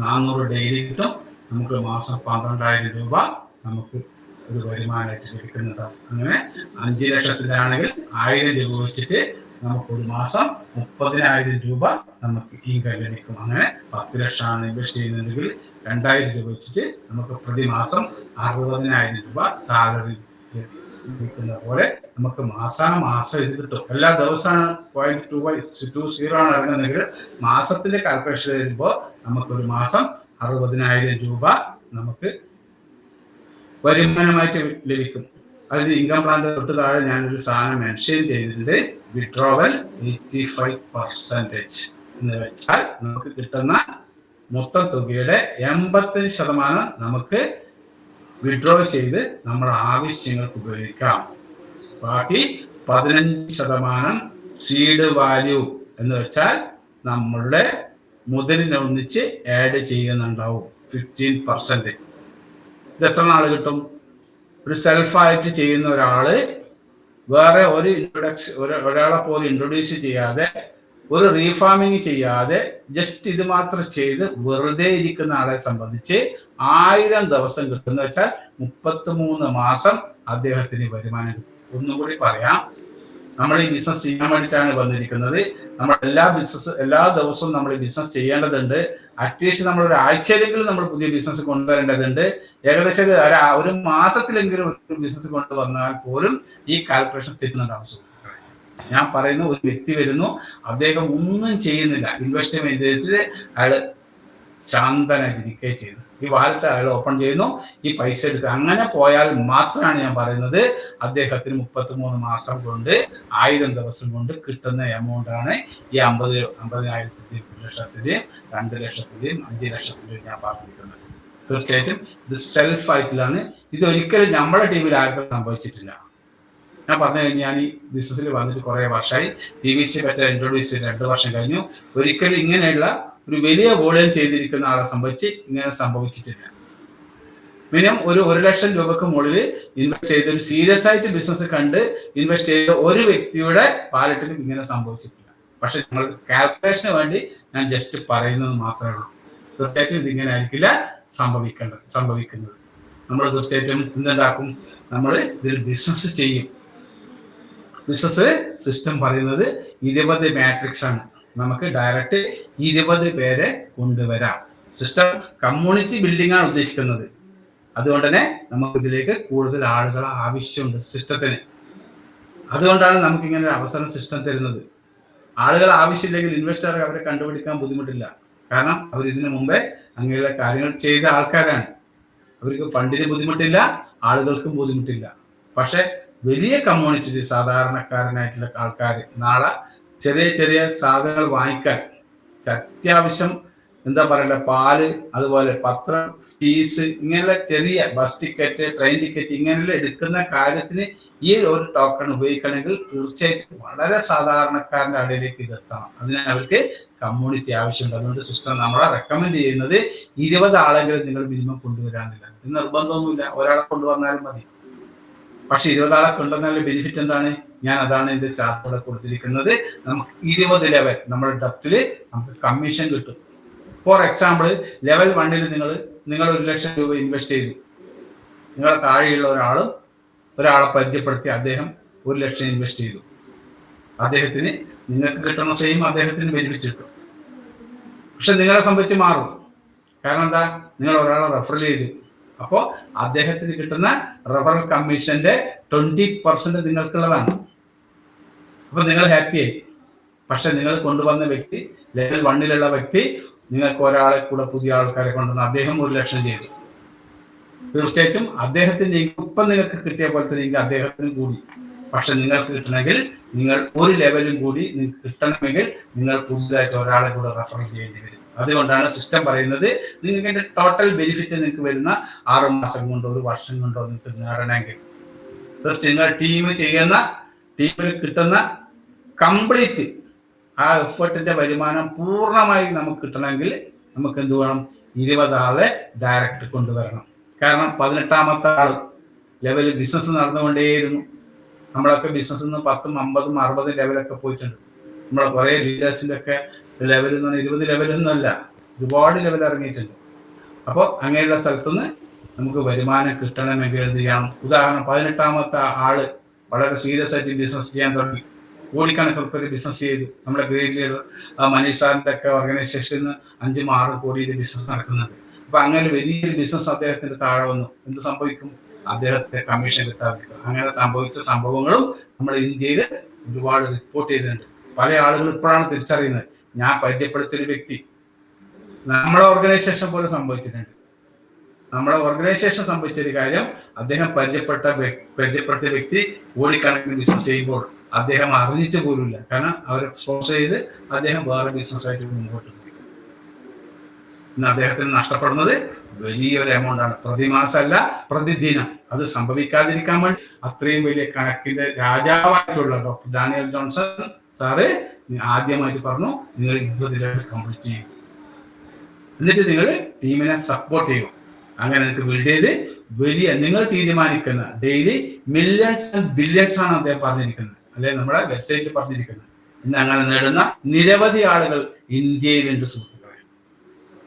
400 ഡെയിലി കിട്ടും. നമുക്ക് മാസം 12,000 രൂപ നമുക്ക് ഒരു വരുമാനമായിട്ട് ലഭിക്കുന്നുണ്ടാവും. അങ്ങനെ 5,00,000 ആണെങ്കിൽ 1,000 രൂപ വെച്ചിട്ട് നമുക്ക് ഒരു മാസം 30,000 രൂപ നമുക്ക് ഇൻകം ലഭിക്കും. അങ്ങനെ 10 ലക്ഷമാണ് ഇൻവെസ്റ്റ് ചെയ്യുന്നതെങ്കിൽ 2,000 രൂപ വെച്ചിട്ട് നമുക്ക് പ്രതിമാസം 60,000 രൂപ സാലറി ലഭിക്കുന്ന പോലെ നമുക്ക് മാസം ഇത് കിട്ടും. എല്ലാ ദിവസമാണ് 0.20 ആണ് ഇറങ്ങുന്നതെങ്കിൽ മാസത്തിന്റെ കാൽക്കുലേഷൻ വരുമ്പോൾ നമുക്കൊരു മാസം 60,000 രൂപ നമുക്ക് വരുമാനമായിട്ട് ലഭിക്കും. അതിൽ ഇൻകം പ്ലാന്റെ തൊട്ട് താഴെ ഞാനൊരു സാധനം മെൻഷൻ ചെയ്തിട്ടുണ്ട്, വിഡ്രോവൽ 85% എന്ന് വെച്ചാൽ നമുക്ക് കിട്ടുന്ന മൊത്തം തുകയുടെ 85% നമുക്ക് വിഡ്രോ ചെയ്ത് നമ്മുടെ ആവശ്യങ്ങൾക്ക് ഉപയോഗിക്കാം. ബാക്കി 15% സീഡ് വാല്യൂ എന്ന് വെച്ചാൽ നമ്മളുടെ മുതലിനൊന്നിച്ച് ആഡ് ചെയ്യുന്നുണ്ടാവും 15%. ഇത് എത്ര നാൾ കിട്ടും? ഒരു സെൽഫായിട്ട് ചെയ്യുന്ന ഒരാള് വേറെ ഒരു ഒരാളെ പോലും ഇൻട്രൊഡ്യൂസ് ചെയ്യാതെ, ഒരു റീഫാമിങ് ചെയ്യാതെ ജസ്റ്റ് ഇത് മാത്രം ചെയ്ത് വെറുതെ ഇരിക്കുന്ന ആളെ സംബന്ധിച്ച് 1000 ദിവസം കിട്ടുന്ന വെച്ചാൽ 33 മാസം അദ്ദേഹത്തിന് വരുമാനം കിട്ടും. ഒന്നും കൂടി പറയാം, നമ്മൾ ഈ ബിസിനസ് ചെയ്യാൻ വേണ്ടിയിട്ടാണ് വന്നിരിക്കുന്നത്. നമ്മൾ എല്ലാ ദിവസവും നമ്മൾ ഈ ബിസിനസ് ചെയ്യേണ്ടതുണ്ട്. അറ്റ്ലീസ്റ്റ് നമ്മൾ ഒരു ആഴ്ചയിലെങ്കിലും നമ്മൾ പുതിയ ബിസിനസ് കൊണ്ടുവരേണ്ടതുണ്ട്. ഏകദേശം ഒരു മാസത്തിലെങ്കിലും ഒരു ബിസിനസ് കൊണ്ടുവന്നാൽ പോലും ഈ കാൽക്കുലേഷൻ തെറ്റുന്നുണ്ടാവും സുഹൃത്തുക്കളെ. ഞാൻ പറയുന്ന ഒരു വ്യക്തി വരുന്നു, അദ്ദേഹം ഒന്നും ചെയ്യുന്നില്ല, ഇൻവെസ്റ്റ്മെന്റ് ചെയ്തിട്ട് അയാൾ ശാന്തനായിട്ടിരിക്കുകയും ചെയ്യുന്നു. ഈ വാലറ്റ് അയാൾ ഓപ്പൺ ചെയ്യുന്നു, ഈ പൈസ എടുക്കുക. അങ്ങനെ പോയാൽ മാത്രമാണ് ഞാൻ പറയുന്നത് അദ്ദേഹത്തിന് 33 മാസം കൊണ്ട് 1000 ദിവസം കൊണ്ട് കിട്ടുന്ന എമൗണ്ട് ആണ് ഈ 50,000, 1,00,000, 2,00,000, 5,00,000 ഞാൻ പറഞ്ഞിരിക്കുന്നത്. തീർച്ചയായിട്ടും ഇത് സെൽഫ് ആയിട്ടിലാണ്. ഇത് ഒരിക്കലും നമ്മുടെ ടീമിൽ ആർക്കും സംഭവിച്ചിട്ടില്ല. ഞാൻ പറഞ്ഞു കഴിഞ്ഞാൽ ഞാൻ ഈ ബിസിനസ്സിൽ വന്നിട്ട് കുറേ വർഷമായി. PVC പറ്റി ഇൻട്രൊഡ്യൂസ് ചെയ്ത് 2 വർഷം കഴിഞ്ഞു. ഒരിക്കലും ഇങ്ങനെയുള്ള ഒരു വലിയ വോളിയം ചെയ്തിരിക്കുന്ന ആളെ ഇങ്ങനെ സംഭവിച്ചിട്ടില്ല. മിനിമം ഒരു 1,00,000 രൂപക്ക് മുകളിൽ ഇൻവെസ്റ്റ് ചെയ്ത് ഒരു സീരിയസ് ആയിട്ട് ബിസിനസ് കണ്ട് ഇൻവെസ്റ്റ് ചെയ്ത ഒരു വ്യക്തിയുടെ വാലറ്റിലും ഇങ്ങനെ സംഭവിച്ചിട്ടില്ല. പക്ഷെ നമ്മൾ കാൽക്കുലേഷന് വേണ്ടി ഞാൻ ജസ്റ്റ് പറയുന്നത് മാത്രമേ ഉള്ളൂ. തീർച്ചയായിട്ടും ഇതിങ്ങനെ ആയിരിക്കില്ല സംഭവിക്കുന്നത്. നമ്മൾ തീർച്ചയായിട്ടും എന്തുണ്ടാക്കും, നമ്മൾ ഇതിൽ ബിസിനസ് ചെയ്യും. ബിസിനസ് സിസ്റ്റം പറയുന്നത് 20 മാട്രിക്സ് ആണ്. നമുക്ക് ഡയറക്റ്റ് 20 പേരെ കൊണ്ടുവരാം. സിസ്റ്റം കമ്മ്യൂണിറ്റി ബിൽഡിംഗ് ആണ് ഉദ്ദേശിക്കുന്നത്. അതുകൊണ്ട് തന്നെ നമുക്ക് ഇതിലേക്ക് കൂടുതൽ ആളുകളെ ആവശ്യമുണ്ട് സിസ്റ്റത്തിന്. അതുകൊണ്ടാണ് നമുക്ക് ഇങ്ങനെ ഒരു അവസരം സിസ്റ്റം തരുന്നത്. ആളുകൾ ആവശ്യമില്ലെങ്കിൽ ഇൻവെസ്റ്റർ അവരെ കണ്ടുപിടിക്കാൻ ബുദ്ധിമുട്ടില്ല. കാരണം അവർ ഇതിനു മുമ്പേ അങ്ങനെയുള്ള കാര്യങ്ങൾ ചെയ്ത ആൾക്കാരാണ്. അവർക്ക് ഫണ്ടിന് ബുദ്ധിമുട്ടില്ല, ആളുകൾക്കും ബുദ്ധിമുട്ടില്ല. പക്ഷെ വലിയ കമ്മ്യൂണിറ്റി സാധാരണക്കാരനായിട്ടുള്ള ആൾക്കാർ നാളെ ചെറിയ സാധനങ്ങൾ വാങ്ങിക്കാൻ അത്യാവശ്യം എന്താ പറയണ്ട, പാല്, അതുപോലെ പത്രം, ഫീസ്, ഇങ്ങനെയുള്ള ചെറിയ ബസ് ടിക്കറ്റ്, ട്രെയിൻ ടിക്കറ്റ് ഇങ്ങനെയുള്ള എടുക്കുന്ന കാര്യത്തിന് ഈ ഒരു ടോക്കൺ ഉപയോഗിക്കണമെങ്കിൽ തീർച്ചയായിട്ടും വളരെ സാധാരണക്കാരൻ്റെ ഇടയിലേക്ക് ഇതെത്തണം. അതിന് അവർക്ക് കമ്മ്യൂണിറ്റി ആവശ്യമുണ്ട്. അതുകൊണ്ട് സിസ്റ്റം നമ്മളെ റെക്കമെൻഡ് ചെയ്യുന്നത് 20 ആളെങ്കിലും നിങ്ങൾ മിനിമം കൊണ്ടുവരാനില്ല. ഇത് നിർബന്ധമൊന്നുമില്ല, ഒരാളെ കൊണ്ടുവന്നാലും മതി. പക്ഷെ 20 ആളെ കൊണ്ടുവന്നാലും ബെനിഫിറ്റ് എന്താണ്? അതാണ് ഇതിന്റെ ചാർട്ടോടെ കൊടുത്തിരിക്കുന്നത്. നമുക്ക് 20 ലെവൽ നമ്മുടെ ഡെപ്തില് നമുക്ക് കമ്മീഷൻ കിട്ടും. ഫോർ എക്സാമ്പിൾ, ലെവൽ 1 നിങ്ങൾ 1,00,000 രൂപ ഇൻവെസ്റ്റ് ചെയ്തു. നിങ്ങളെ താഴെയുള്ള ഒരാളെ പരിചയപ്പെടുത്തി അദ്ദേഹം 1,00,000 ഇൻവെസ്റ്റ് ചെയ്തു. അദ്ദേഹത്തിന് നിങ്ങൾക്ക് കിട്ടുന്ന സെയിം അദ്ദേഹത്തിന് ബെനിഫിറ്റ് കിട്ടും. പക്ഷെ നിങ്ങളെ സംബന്ധിച്ച് മാറും. കാരണം എന്താ? നിങ്ങൾ ഒരാളെ റെഫർ ചെയ്തു. അപ്പോൾ അദ്ദേഹത്തിന് കിട്ടുന്ന റെഫറൽ കമ്മീഷന്റെ 20% നിങ്ങൾക്കുള്ളതാണ്. അപ്പൊ നിങ്ങൾ ഹാപ്പിയായി. പക്ഷെ നിങ്ങൾ കൊണ്ടുവന്ന വ്യക്തി, ലെവൽ 1 വ്യക്തി, നിങ്ങൾക്ക് ഒരാളെ കൂടെ പുതിയ ആൾക്കാരെ കൊണ്ടുവന്ന് അദ്ദേഹം 1,00,000 ചെയ്തു. തീർച്ചയായിട്ടും അദ്ദേഹത്തിന്റെ ഇപ്പം നിങ്ങൾക്ക് കിട്ടിയ പോലെ തന്നെ അദ്ദേഹത്തിന് കൂടി. പക്ഷെ നിങ്ങൾക്ക് കിട്ടണമെങ്കിൽ നിങ്ങൾ ഒരു ലെവലും കൂടി നിങ്ങൾക്ക് കിട്ടണമെങ്കിൽ നിങ്ങൾ പുതുതായിട്ട് ഒരാളെ കൂടെ റെഫർ ചെയ്യേണ്ടി വരും. അതുകൊണ്ടാണ് സിസ്റ്റം പറയുന്നത് നിങ്ങൾക്ക് അതിന്റെ ടോട്ടൽ ബെനിഫിറ്റ് നിങ്ങൾക്ക് വരുന്ന 6 മാസം കൊണ്ടോ 1 വർഷം കൊണ്ടോ നിങ്ങൾക്ക് നേടണമെങ്കിൽ തീർച്ചയായും നിങ്ങൾ ടീമിൽ കിട്ടുന്ന കംപ്ലീറ്റ് ആ എഫേർട്ടിന്റെ വരുമാനം പൂർണ്ണമായി നമുക്ക് കിട്ടണമെങ്കിൽ നമുക്ക് എന്ത് വേണം? 20 ആളെ ഡയറക്റ്റ് കൊണ്ടുവരണം. കാരണം 18ാമത്തെ ആള് ലെവലിൽ ബിസിനസ് നടന്നുകൊണ്ടേയിരുന്നു. നമ്മളൊക്കെ ബിസിനസ്സിൽ നിന്ന് 10, 50, 60 ലെവലൊക്കെ പോയിട്ടുണ്ട്. നമ്മളെ കുറെ ലീഡേഴ്സിന്റെ ഒക്കെ ലെവൽ എന്ന് പറഞ്ഞാൽ 20 ലെവലൊന്നും അല്ല, ഒരുപാട് ലെവൽ ഇറങ്ങിയിട്ടുണ്ട്. അപ്പോൾ അങ്ങനെയുള്ള സ്ഥലത്തുനിന്ന് നമുക്ക് വരുമാനം കിട്ടണമെങ്കിൽ എന്ത് ചെയ്യണം? ഉദാഹരണം, 18ാമത്തെ ആള് വളരെ സീരിയസ് ആയിട്ട് ബിസിനസ് ചെയ്യാൻ തുടങ്ങി. കോടിക്കണക്കിന് ബിസിനസ് ചെയ്തു. നമ്മുടെ ഗ്രേറ്റ് ലീഡർ മനീഷ് സാറിന്റെ ഒക്കെ ഓർഗനൈസേഷനിൽ നിന്ന് 5-6 കോടിയുടെ ബിസിനസ് നടക്കുന്നുണ്ട്. അപ്പൊ അങ്ങനെ വലിയൊരു ബിസിനസ് അദ്ദേഹത്തിന്റെ താഴെ വന്നു. എന്ത് സംഭവിക്കും? അദ്ദേഹത്തെ കമ്മീഷൻ കിട്ടാതിരിക്കും. അങ്ങനെ സംഭവിച്ച സംഭവങ്ങളും നമ്മൾ ഇന്ത്യയിൽ ഒരുപാട് റിപ്പോർട്ട് ചെയ്തിട്ടുണ്ട്. പല ആളുകൾ ഇപ്പോഴാണ് തിരിച്ചറിയുന്നത്. ഞാൻ പരിചയപ്പെടുത്തിയൊരു വ്യക്തി നമ്മളെ ഓർഗനൈസേഷൻ പോലെ സംഭവിച്ചിട്ടുണ്ട്. നമ്മുടെ ഓർഗനൈസേഷൻ സംഭവിച്ചൊരു കാര്യം, അദ്ദേഹം പരിചയപ്പെടുത്തിയ വ്യക്തി കോടിക്കണക്കിന് ബിസിനസ് ചെയ്യുമ്പോൾ അദ്ദേഹം അറിഞ്ഞിട്ട് പോലുമില്ല. കാരണം അവരെ സ്പോൺസർ ചെയ്ത് അദ്ദേഹം വേറെ ബിസിനസ്സായിട്ട് മുമ്പോട്ട് പോയി. ഇന്ന് അദ്ദേഹത്തിന് നഷ്ടപ്പെടുന്നത് വലിയൊരു എമൗണ്ട് ആണ്. പ്രതിമാസമല്ല, പ്രതിദിനം. അത് സംഭവിക്കാതിരിക്കാൻ വേണ്ടി അത്രയും വലിയ കണക്കിന്റെ രാജാവായിട്ടുള്ള ഡോക്ടർ ഡാനിയൽ ജോൺസൺ സാറ് ആദ്യമായിട്ട് പറഞ്ഞു, നിങ്ങൾ 20 ലെവൽ കംപ്ലീറ്റ് ചെയ്യും, എന്നിട്ട് നിങ്ങൾ ടീമിനെ സപ്പോർട്ട് ചെയ്യും. അങ്ങനെ നിങ്ങൾക്ക് ബിൽഡ് ചെയ്ത് വലിയ നിങ്ങൾ തീരുമാനിക്കുന്ന ഡെയിലി മില്യൺസ് ആൻഡ് ബില്യൺസ് ആണ് അദ്ദേഹം പറഞ്ഞിരിക്കുന്നത്, അല്ലെ നമ്മുടെ വെബ്സൈറ്റിൽ പറഞ്ഞിരിക്കുന്നത്. ഇന്ന് അങ്ങനെ നേടുന്ന നിരവധി ആളുകൾ ഇന്ത്യയിലുണ്ട് സുഹൃത്തുക്കളെ.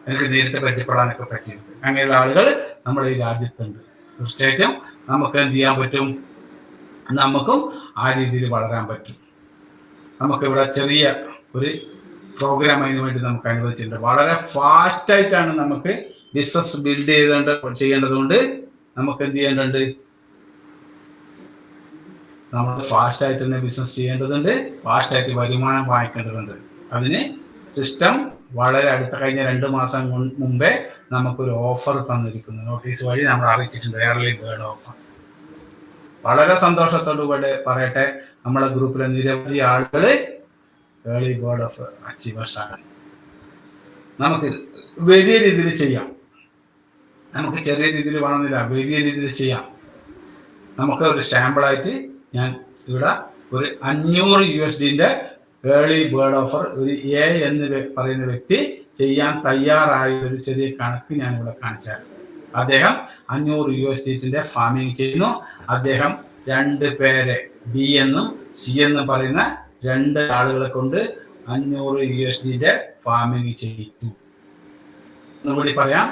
എനിക്ക് നേരിട്ട് പരിചയപ്പെടാനൊക്കെ പറ്റിയിട്ടുണ്ട്. അങ്ങനെയുള്ള ആളുകൾ നമ്മുടെ ഈ രാജ്യത്തുണ്ട്. തീർച്ചയായിട്ടും നമുക്ക് എന്ത് ചെയ്യാൻ പറ്റും? നമുക്കും ആ രീതിയിൽ വളരാൻ പറ്റും. നമുക്കിവിടെ ചെറിയ ഒരു പ്രോഗ്രാം അതിന് വേണ്ടി നമുക്ക് അനുവദിച്ചിട്ടുണ്ട്. വളരെ ഫാസ്റ്റായിട്ടാണ് നമുക്ക് ബിസിനസ് ബിൽഡ് ചെയ്യേണ്ടതുകൊണ്ട് നമുക്ക് എന്ത് ചെയ്യേണ്ടതുണ്ട്, നമ്മൾ ഫാസ്റ്റായിട്ട് തന്നെ ബിസിനസ് ചെയ്യേണ്ടതുണ്ട്, ഫാസ്റ്റായിട്ട് വരുമാനം വാങ്ങിക്കേണ്ടതുണ്ട്. അതിന് സിസ്റ്റം വളരെ അടുത്ത കഴിഞ്ഞ 2 മാസം മുമ്പേ നമുക്കൊരു ഓഫർ തന്നിരിക്കുന്നു. നോട്ടീസ് വഴി നമ്മൾ അറിയിച്ചിട്ടുണ്ട്, ഏർലി ബേർഡ് ഓഫർ. വളരെ സന്തോഷത്തോടു കൂടെ പറയട്ടെ, നമ്മളെ ഗ്രൂപ്പിലെ നിരവധി ആളുകൾ ഏർലി ബേർഡ് ഓഫർ അച്ചീവേഴ്സ് ആണ്. നമുക്ക് വലിയ രീതിയിൽ ചെയ്യാം, നമുക്ക് ചെറിയ രീതിയിൽ വേണമെന്നില്ല, വലിയ രീതിയിൽ ചെയ്യാം. നമുക്ക് ഒരു സാമ്പിളായിട്ട് ഞാൻ ഇവിടെ ഒരു 500 USD ഏർലി ബേർഡ് ഓഫർ ഒരു എ എന്ന് പറയുന്ന വ്യക്തി ചെയ്യാൻ തയ്യാറായ ഒരു ചെറിയ കണക്ക് ഞാൻ ഇവിടെ കാണിച്ചാൽ, അദ്ദേഹം 500 USD ഫാമിംഗ് ചെയ്യുന്നു. അദ്ദേഹം 2 പേരെ ബി എന്നും സി എന്നും പറയുന്ന 2 ആളുകളെ കൊണ്ട് 500 USD ഫാമിംഗ് ചെയ്യിച്ചു. ഒന്നുകൂടി പറയാം,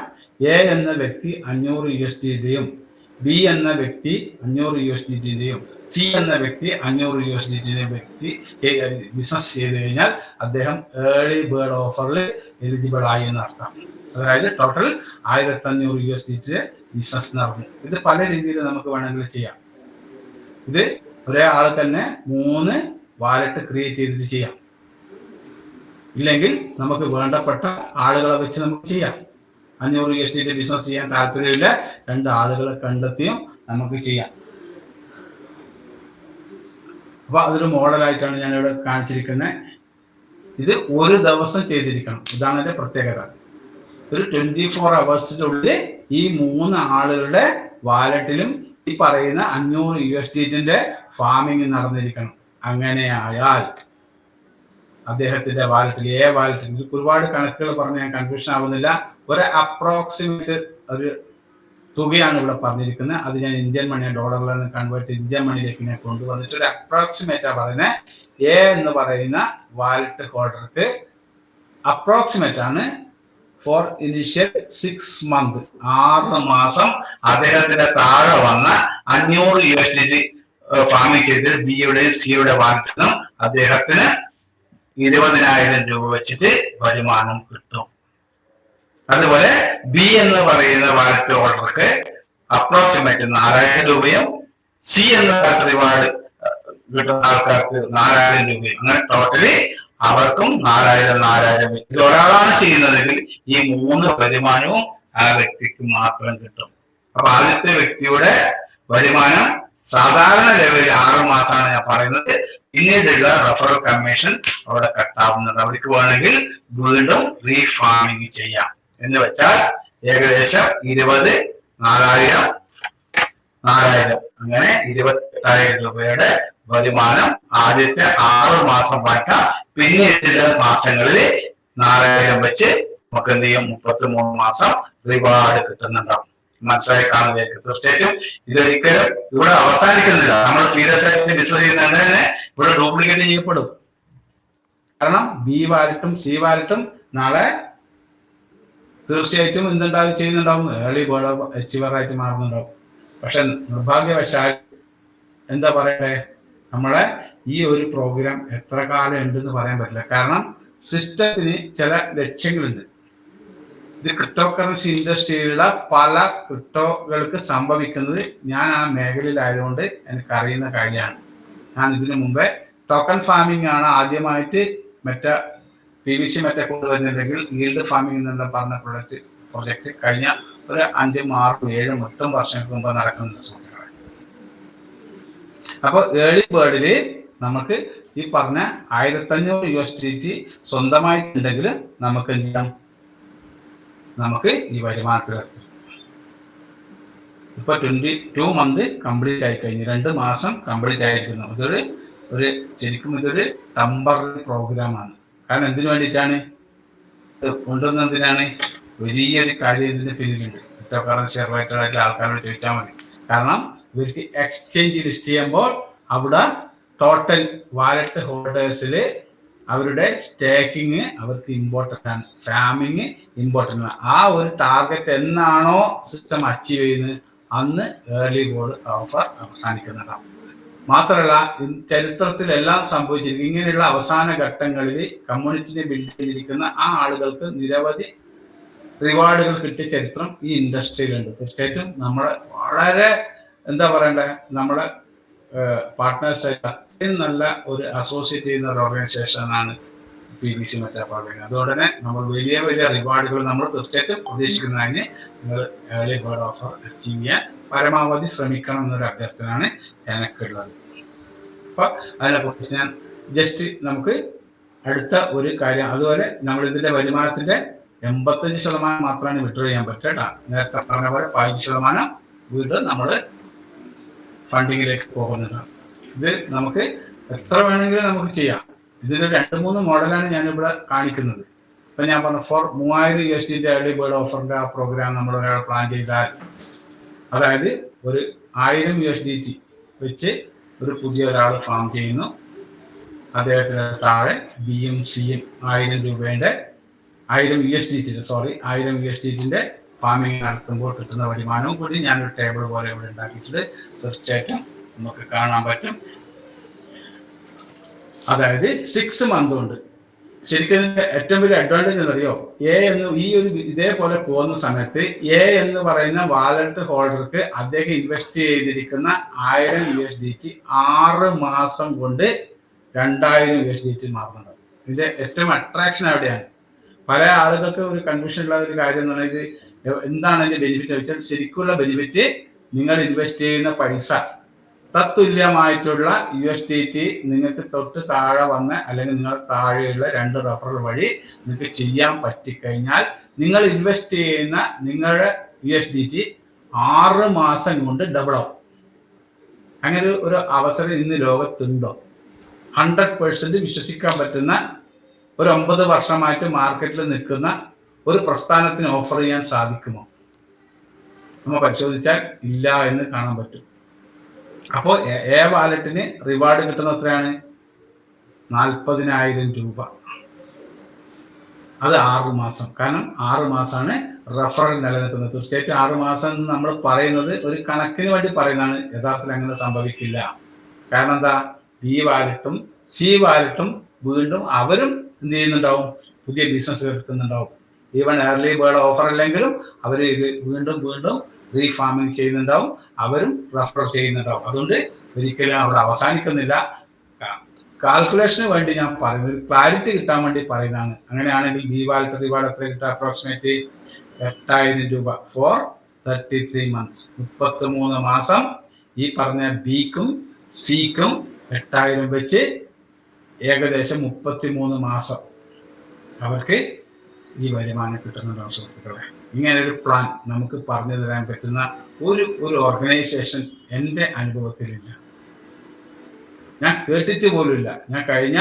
എ എന്ന വ്യക്തി 500 USD ബി എന്ന വ്യക്തി 500 USD സി എന്ന വ്യക്തി 500 USD വ്യക്തി ബിസിനസ് ചെയ്ത് കഴിഞ്ഞാൽ അദ്ദേഹം ഏർലി ബേർഡ് ഓഫറിൽ എലിജിബിൾ ആയി എന്നർത്ഥം. അതായത് ടോട്ടൽ 1500 USD ബിസിനസ് നടന്നു. ഇത് പല രീതിയിൽ നമുക്ക് വേണമെങ്കിൽ ചെയ്യാം. ഇത് ഒരേ ആൾക്ക് തന്നെ 3 വാലറ്റ് ക്രിയേറ്റ് ചെയ്തിട്ട് ചെയ്യാം. ഇല്ലെങ്കിൽ നമുക്ക് വേണ്ടപ്പെട്ട ആളുകളെ വെച്ച് നമുക്ക് ചെയ്യാം. 500 USD ബിസിനസ് ചെയ്യാൻ താല്പര്യമില്ല, 2 ആളുകളെ കണ്ടെത്തിയും നമുക്ക് ചെയ്യാം. അപ്പൊ അതൊരു മോഡലായിട്ടാണ് ഞാനിവിടെ കാണിച്ചിരിക്കുന്നത്. ഇത് ഒരു ദിവസം ചെയ്തിരിക്കണം, ഇതാണ് എൻ്റെ പ്രത്യേകത. ഒരു 24 hours ഈ 3 ആളുകളുടെ വാലറ്റിലും ഈ പറയുന്ന 500 USD ഫാമിംഗ് നടന്നിരിക്കണം. അങ്ങനെയായാൽ അദ്ദേഹത്തിന്റെ വാലറ്റിൽ ഒരുപാട് കണക്കുകൾ പറഞ്ഞ് ഞാൻ കൺഫ്യൂഷൻ ആവുന്നില്ല. ഒരു അപ്രോക്സിമേറ്റ് ഒരു തുകയാണ് ഇവിടെ പറഞ്ഞിരിക്കുന്നത്. അത് ഞാൻ ഇന്ത്യൻ മണി ഡോളറിൽ നിന്ന് കൺവേർട്ട് ഇന്ത്യൻ മണിയിലേക്ക് ഞാൻ കൊണ്ടുവന്നിട്ട് ഒരു അപ്രോക്സിമേറ്റാണ് പറയുന്നത്. എ എന്ന് പറയുന്ന വാലറ്റ് ഹോൾഡർക്ക് അപ്രോക്സിമേറ്റ് ആണ് ഫോർ ഇനിഷ്യൽ 6 months 6 മാസം അദ്ദേഹത്തിന്റെ താഴെ വന്ന 500 USD ഫാമിംഗ് ചെയ്ത് ബിയുടെയും സിയുടെ വാലറ്റിൽ നിന്നും അദ്ദേഹത്തിന് 20,000 രൂപ വെച്ചിട്ട് വരുമാനം കിട്ടും. അതുപോലെ ബി എന്ന് പറയുന്ന വാലറ്റ് ഹോൾഡർക്ക് അപ്രോക്സിമേറ്റ് 4,000 രൂപയും സി എന്ന റിവാർഡ് കിട്ടുന്ന ആൾക്കാർക്ക് 4,000 രൂപയും, അങ്ങനെ ടോട്ടലി അവർക്കും 4,000 ഇത് ഒരാളാണ് ചെയ്യുന്നതെങ്കിൽ ഈ 3 വരുമാനവും ആ വ്യക്തിക്ക് മാത്രം കിട്ടും. അപ്പൊ ആദ്യത്തെ വ്യക്തിയുടെ വരുമാനം സാധാരണ ലെവലിൽ 6 മാസമാണ് ഞാൻ പറയുന്നത്. പിന്നീടുള്ള റെഫറൽ കമ്മീഷൻ അവിടെ കട്ടാവുന്നത്. അവർക്ക് വേണമെങ്കിൽ വീണ്ടും റീഫാമിംഗ് ചെയ്യാം. എന്ന് വെച്ചാൽ ഏകദേശം 20, 4,000, 4,000 അങ്ങനെ 28,000 രൂപയുടെ വരുമാനം ആദ്യത്തെ 6 മാസം വായിക്കാം. പിന്നീടുള്ള മാസങ്ങളിൽ 4,000 വെച്ച് നമുക്ക് എന്ത് ചെയ്യും, 33 മാസം റിവാർഡ് കിട്ടുന്നുണ്ടാവും. മനസ്സിലായി കാണുന്നതായിരിക്കും. തീർച്ചയായിട്ടും ഇതൊരിക്കലും ഇവിടെ അവസാനിക്കുന്നില്ല. നമ്മൾ സീരിയസ് ആയിട്ട് ബിസിനസ് ചെയ്യുന്നത് തന്നെ ഇവിടെ ഡ്യൂപ്ലിക്കേറ്റ് ചെയ്യപ്പെടും. കാരണം ബി വാലറ്റും സി വാലറ്റും നാളെ തീർച്ചയായിട്ടും ചെയ്യുന്നുണ്ടാവും, ഏർലി ബേർഡ് അച്ചീവർ ആയിട്ട് മാറുന്നുണ്ടാവും. പക്ഷെ നിർഭാഗ്യവശാൽ എന്താ പറയട്ടെ, നമ്മളെ ഈ ഒരു പ്രോഗ്രാം എത്ര കാലം ഉണ്ടെന്ന് പറയാൻ പറ്റില്ല. കാരണം സിസ്റ്റത്തിന് ചില ലക്ഷ്യങ്ങളുണ്ട്. ഇത് ക്രിപ്റ്റോ കറൻസി ഇൻഡസ്ട്രിയിലുള്ള പല ക്രിപ്റ്റോകൾക്ക് സംഭവിക്കുന്നത് ഞാൻ ആ മേഖലയിലായതുകൊണ്ട് എനിക്കറിയുന്ന കാര്യമാണ്. ഞാൻ ഇതിനു മുമ്പേ ടോക്കൺ ഫാമിംഗ് ആണ് ആദ്യമായിട്ട് PVC കൊണ്ടുവരുന്നുണ്ടെങ്കിൽ ഈൽഡ് ഫാമിംഗ് എന്നുള്ള പറഞ്ഞ പ്രൊജക്ട് കഴിഞ്ഞ ഒരു 5, 6, 7, 8 വർഷങ്ങൾക്ക് മുമ്പ് നടക്കുന്നുണ്ട് സുഹൃത്തുക്കളെ. അപ്പോൾ ഏർലി ബേർഡില് നമുക്ക് ഈ പറഞ്ഞ 1,500 USD സ്വന്തമായിട്ടുണ്ടെങ്കിൽ നമുക്ക് എന്ത് ചെയ്യാം, നമുക്ക് ഈ വരുമാനത്തിലെത്തും. ഇപ്പൊ 22 months കംപ്ലീറ്റ് ആയി കഴിഞ്ഞു, 2 മാസം കംപ്ലീറ്റ് ആയിരിക്കുന്നു. ശരിക്കും ഇതൊരു ടെമ്പററി പ്രോഗ്രാമാണ്. കാരണം എന്തിനു വേണ്ടിയിട്ടാണ് കൊണ്ടുവന്നതിനാണ്, വലിയൊരു കാര്യം ഇതിന്റെ പിന്നിലുണ്ട്. ക്രിപ്റ്റോ കറൻസി റിലേറ്റഡ് ആയിട്ടുള്ള ആൾക്കാരോട് ചോദിച്ചാൽ മതി. കാരണം ഇവർക്ക് എക്സ്ചേഞ്ച് ലിസ്റ്റ് ചെയ്യുമ്പോൾ അവിടെ ടോട്ടൽ വാലറ്റ് ഹോൾഡേഴ്സിൽ അവരുടെ സ്റ്റേക്കിങ് അവർക്ക് ഇമ്പോർട്ടൻ്റ് ആണ്, ഫാമിങ് ഇമ്പോർട്ടൻ്റ് ആണ്. ആ ഒരു ടാർഗറ്റ് എന്നാണോ സിസ്റ്റം അച്ചീവ് ചെയ്യുന്നത് അന്ന് ഏർലി ബേർഡ് ഓഫർ അവസാനിക്കുന്നതാണ്. മാത്രമല്ല ചരിത്രത്തിലെല്ലാം സംഭവിച്ചിരിക്കും. ഇങ്ങനെയുള്ള അവസാന ഘട്ടങ്ങളിൽ കമ്മ്യൂണിറ്റിനെ ബിൽഡ് ചെയ്തിരിക്കുന്ന ആ ആളുകൾക്ക് നിരവധി റിവാർഡുകൾ കിട്ടിയ ചരിത്രം ഈ ഇൻഡസ്ട്രിയിലുണ്ട്. തീർച്ചയായിട്ടും നമ്മളെ വളരെ എന്താ പറയണ്ടേ, നമ്മളെ പാർട്ട്നേഴ്സായിട്ട് അത്രയും നല്ല ഒരു അസോസിയേറ്റ് ചെയ്യുന്ന ഒരു ഓർഗനൈസേഷനാണ് PVC മെറ്റാപ്രോഗ്രാം. അതുകൊണ്ട് തന്നെ നമ്മൾ വലിയ വലിയ റിവാർഡുകൾ നമ്മൾ തീർച്ചയായിട്ടും പ്രതീക്ഷിക്കുന്നതിന് നിങ്ങൾ ഏർലി ബേർഡ് ഓഫർ അച്ചീവ് ചെയ്യാൻ പരമാവധി ശ്രമിക്കണം എന്നൊരു അഭ്യർത്ഥനയാണ് എനിക്കുള്ളത്. അപ്പോൾ അതിനെക്കുറിച്ച് ഞാൻ ജസ്റ്റ് നമുക്ക് അടുത്ത ഒരു കാര്യം, അതുപോലെ നമ്മളിതിൻ്റെ വരുമാനത്തിൻ്റെ 85% മാത്രമാണ് വിഡ്രോ ചെയ്യാൻ പറ്റുക കേട്ടോ. നേരത്തെ പറഞ്ഞ പോലെ 15% വീണ്ടും നമ്മൾ ഫണ്ടിങ്ങിലേക്ക് പോകുന്നതാണ്. ഇത് നമുക്ക് എത്ര വേണമെങ്കിലും നമുക്ക് ചെയ്യാം. ഇതിന് 2-3 മോഡലാണ് ഞാനിവിടെ കാണിക്കുന്നത്. ഇപ്പം ഞാൻ പറഞ്ഞു ഫോർ 3000 USD ഏർലി ബേർഡ് ഓഫറിൻ്റെ ആ പ്രോഗ്രാം നമ്മൾ ഒരാൾ പ്ലാൻ ചെയ്താൽ, അതായത് ഒരു 1000 USDT വെച്ച് ഒരു പുതിയ ഒരാൾ ഫാം ചെയ്യുന്നു. അദ്ദേഹത്തിന് താഴെ BMCM 1000 രൂപയുടെ 1000 USDT ഫാമിംഗ് നടത്തുമ്പോൾ കിട്ടുന്ന വരുമാനവും കൂടി ഞാനൊരു ടേബിൾ പോലെ ഇവിടെ ഉണ്ടാക്കിയിട്ടുണ്ട്. തീർച്ചയായിട്ടും നമുക്ക് കാണാൻ പറ്റും. അതായത് 6 മന്ത് കൊണ്ട് ശരിക്കും ഏറ്റവും വലിയ അഡ്വാൻറ്റേജ് എന്നറിയോ, ഈ ഒരു ഇതേപോലെ പോകുന്ന സമയത്ത് എന്ന് പറയുന്ന വാലറ്റ് ഹോൾഡർക്ക് അദ്ദേഹം ഇൻവെസ്റ്റ് ചെയ്തിരിക്കുന്ന 1000 USDT 6 മാസം കൊണ്ട് 2000 USDT മാറുന്നുണ്ട്. ഇതിന്റെ ഏറ്റവും അട്രാക്ഷൻ അവിടെയാണ്. പല ആളുകൾക്ക് ഒരു കൺഫ്യൂഷൻ ഉള്ള ഒരു കാര്യം എന്ന് പറഞ്ഞാൽ എന്താണ് അതിന്റെ ബെനിഫിറ്റ് വെച്ചാൽ, ശരിക്കുള്ള ബെനിഫിറ്റ് നിങ്ങൾ ഇൻവെസ്റ്റ് ചെയ്യുന്ന പൈസ തത്തുല്യമായിട്ടുള്ള USDT നിങ്ങൾക്ക് തൊട്ട് താഴെ വന്ന് അല്ലെങ്കിൽ നിങ്ങൾ താഴെയുള്ള 2 റഫറൽ വഴി നിങ്ങൾക്ക് ചെയ്യാൻ പറ്റിക്കഴിഞ്ഞാൽ നിങ്ങൾ ഇൻവെസ്റ്റ് ചെയ്യുന്ന നിങ്ങളുടെ USDT 6 മാസം കൊണ്ട് ഡബിൾ ആവും. അങ്ങനെ ഒരു അവസരം ഇന്ന് ലോകത്തുണ്ടോ? 100% വിശ്വസിക്കാൻ പറ്റുന്ന ഒരു 9 വർഷമായിട്ട് മാർക്കറ്റിൽ നിൽക്കുന്ന ഒരു പ്രസ്ഥാനത്തിന് ഓഫർ ചെയ്യാൻ സാധിക്കുമോ? നമ്മൾ പരിശോധിച്ചാൽ ഇല്ല എന്ന് കാണാൻ പറ്റും. അപ്പോൾ വാലറ്റിന് റിവാർഡ് കിട്ടുന്ന എത്രയാണ്? 40,000 രൂപ. അത് 6 മാസം. കാരണം 6 മാസമാണ് റഫറൽ നിലനിൽക്കുന്നത്. തീർച്ചയായിട്ടും 6 മാസം നമ്മൾ പറയുന്നത് ഒരു കണക്കിന് വേണ്ടി പറയുന്നതാണ്. യഥാർത്ഥത്തിൽ അങ്ങനെ സംഭവിക്കില്ല. കാരണം എന്താ, B വാലറ്റും C വാലറ്റും വീണ്ടും അവരും എന്ത് ചെയ്യുന്നുണ്ടാവും, പുതിയ ബിസിനസ് എടുക്കുന്നുണ്ടാവും. ഈവൻ ഏർലി ബേർഡ് ഓഫർ അല്ലെങ്കിലും അവർ ഇത് വീണ്ടും റീഫാമിംഗ് ചെയ്യുന്നുണ്ടാവും, അവരും റെഫർ ചെയ്യുന്നുണ്ടാവും. അതുകൊണ്ട് ഒരിക്കലും അവിടെ അവസാനിക്കുന്നില്ല. കാൽക്കുലേഷന് വേണ്ടി ഞാൻ പറയുന്നത്, ക്ലാരിറ്റി കിട്ടാൻ വേണ്ടി പറയുന്നതാണ്. അങ്ങനെയാണെങ്കിൽ B വാലറ്റ് റിവാർഡ് എത്ര കിട്ടുക? അപ്രോക്സിമേറ്റ് 8,000 രൂപ ഫോർ 33 മന്ത്സ്. 33 മാസം ഈ പറഞ്ഞ Bക്കും Cക്കും 8,000 വെച്ച് ഏകദേശം 33 മാസം അവർക്ക് ഈ വരുമാനം കിട്ടുന്നുണ്ടാവും. സുഹൃത്തുക്കളെ, ഇങ്ങനെ ഒരു പ്ലാൻ നമുക്ക് പറഞ്ഞു തരാൻ പറ്റുന്ന ഒരു ഓർഗനൈസേഷൻ എൻ്റെ അനുഭവത്തിലില്ല. ഞാൻ കേട്ടിട്ട് പോലുമില്ല. ഞാൻ കഴിഞ്ഞ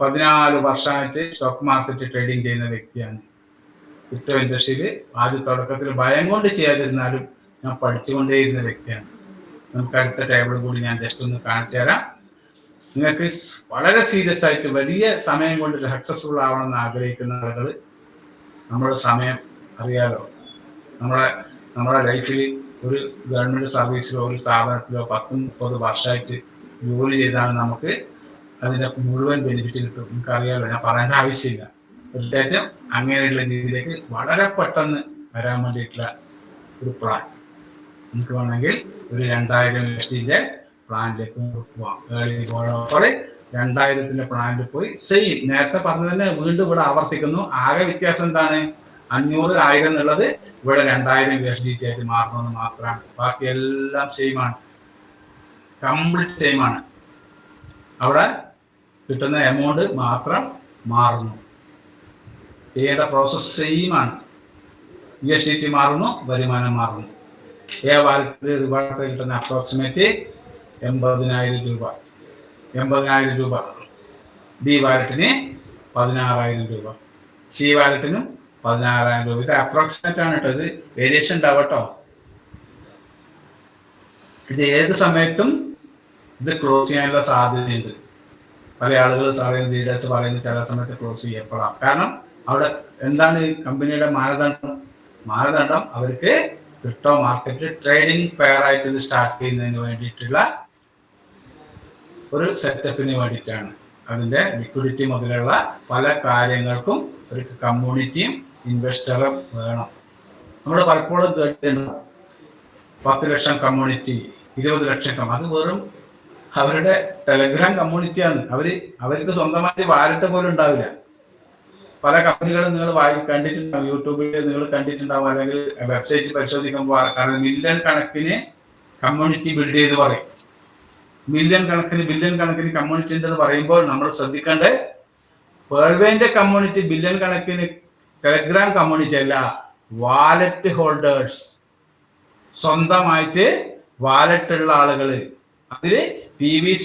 14 വർഷമായിട്ട് സ്റ്റോക്ക് മാർക്കറ്റ് ട്രേഡിങ് ചെയ്യുന്ന വ്യക്തിയാണ്. ക്രിപ്റ്റോ ഇൻഡസ്ട്രിയിൽ ആദ്യ തുടക്കത്തിൽ ഭയം കൊണ്ട് ചെയ്യാതിരുന്നാലും ഞാൻ പഠിച്ചുകൊണ്ടേയിരുന്ന വ്യക്തിയാണ്. നമുക്ക് അടുത്ത ടേബിൾ കൂടി ഞാൻ ജസ്റ്റ് ഒന്ന് കാണിച്ചു തരാം. നിങ്ങൾക്ക് വളരെ സീരിയസ് ആയിട്ട് വലിയ സമയം കൊണ്ട് സക്സസ്ഫുൾ ആവണമെന്ന് ആഗ്രഹിക്കുന്ന ആളുകൾ, നമ്മുടെ സമയം അറിയാലോ, നമ്മുടെ ലൈഫിൽ ഒരു ഗവൺമെൻറ് സർവീസിലോ ഒരു സ്ഥാപനത്തിലോ 10-30 വർഷമായിട്ട് ജോലി ചെയ്താണ് നമുക്ക് അതിൻ്റെ മുഴുവൻ ബെനിഫിറ്റ് കിട്ടും. നമുക്കറിയാലോ, ഞാൻ പറയേണ്ട ആവശ്യമില്ല. തീർച്ചയായിട്ടും അങ്ങനെയുള്ള രീതിയിലേക്ക് വളരെ പെട്ടെന്ന് വരാൻ വേണ്ടിയിട്ടുള്ള ഒരു പ്ലാൻ നമുക്ക് വേണമെങ്കിൽ ഒരു 2000 USDയുടെ പ്ലാനിലേക്ക് പോവാം. ഏർലി ബേർഡ് ഓഫർ 2000 പ്ലാനിൽ പോയി സെയിം നേരത്തെ പറഞ്ഞത് തന്നെ വീണ്ടും ഇവിടെ ആവർത്തിക്കുന്നു. ആകെ വ്യത്യാസം എന്താണ്? 500-1000 എന്നുള്ളത് ഇവിടെ 2000 USDT ആയിട്ട് മാറണമെന്ന് മാത്രമാണ്. ബാക്കി എല്ലാം സെയിമാണ്, കംപ്ലീറ്റ് സെയിമാണ്. അവിടെ കിട്ടുന്ന എമൗണ്ട് മാത്രം മാറുന്നു, ചെയ്യേണ്ട പ്രോസസ് സെയിമാണ്. USDT മാറുന്നു, വരുമാനം മാറുന്നു. വാലറ്റിൽ റിവാർഡ് കിട്ടുന്ന അപ്രോക്സിമേറ്റ് 80,000 രൂപ. 80,000 രൂപ. B വാലറ്റിന് 16,000 രൂപ. C വാലറ്റിനും 16,000 രൂപ. ഇത് അപ്രോക്സിമേറ്റ് ആണ് കേട്ടോ, ഇത് വേരിയേഷൻ ഉണ്ടാവും കേട്ടോ. ഇത് ഏത് സമയത്തും ഇത് ക്ലോസ് ചെയ്യാനുള്ള സാധ്യതയുണ്ട്. പല ആളുകൾ ലീഡേഴ്സ് പറയുന്നത് ചില സമയത്ത് ക്ലോസ് ചെയ്യപ്പെടാം. കാരണം അവിടെ എന്താണ് ഈ കമ്പനിയുടെ മാനദണ്ഡം അവർക്ക് ക്രിപ്റ്റോ മാർക്കറ്റ് ട്രേഡിംഗ് പെയർ ആയിട്ട് ഇത് സ്റ്റാർട്ട് ചെയ്യുന്നതിന് വേണ്ടിയിട്ടുള്ള ഒരു സെറ്റപ്പിന് വേണ്ടിയിട്ടാണ്. അതിന്റെ ലിക്വിഡിറ്റി മുതലുള്ള പല കാര്യങ്ങൾക്കും ഒരു കമ്മ്യൂണിറ്റിയും ഇൻവെസ്റ്ററും വേണം. നമ്മൾ പലപ്പോഴും കേട്ടിട്ടുണ്ട് 10 ലക്ഷം കമ്മ്യൂണിറ്റി, 20 ലക്ഷം അത് വെറും അവരുടെ ടെലഗ്രാം കമ്മ്യൂണിറ്റിയാണ്. അവർക്ക് സ്വന്തമായിട്ട് വാലറ്റ് പോലും ഉണ്ടാവില്ല. പല കമ്പനികളും നിങ്ങൾ കണ്ടിട്ടുണ്ടാവും, യൂട്യൂബിൽ നിങ്ങൾ കണ്ടിട്ടുണ്ടാവും, അല്ലെങ്കിൽ വെബ്സൈറ്റ് പരിശോധിക്കുമ്പോൾ മില്യൺ കണക്കിന് കമ്മ്യൂണിറ്റി ബിൽഡ് ചെയ്ത് പറയും. ബില്യൺ കണക്കിന് കമ്മ്യൂണിറ്റി ഉണ്ടെന്ന് പറയുമ്പോൾ നമ്മൾ ശ്രദ്ധിക്കേണ്ടത് വേൾവേന്റെ കമ്മ്യൂണിറ്റി ബില്യൺ കണക്കിന് ടെലഗ്രാം കമ്മ്യൂണിറ്റി അല്ല, വാലറ്റ് ഹോൾഡേഴ്സ്, സ്വന്തമായിട്ട് വാലറ്റ് ഉള്ള ആളുകൾ. അതില് PVC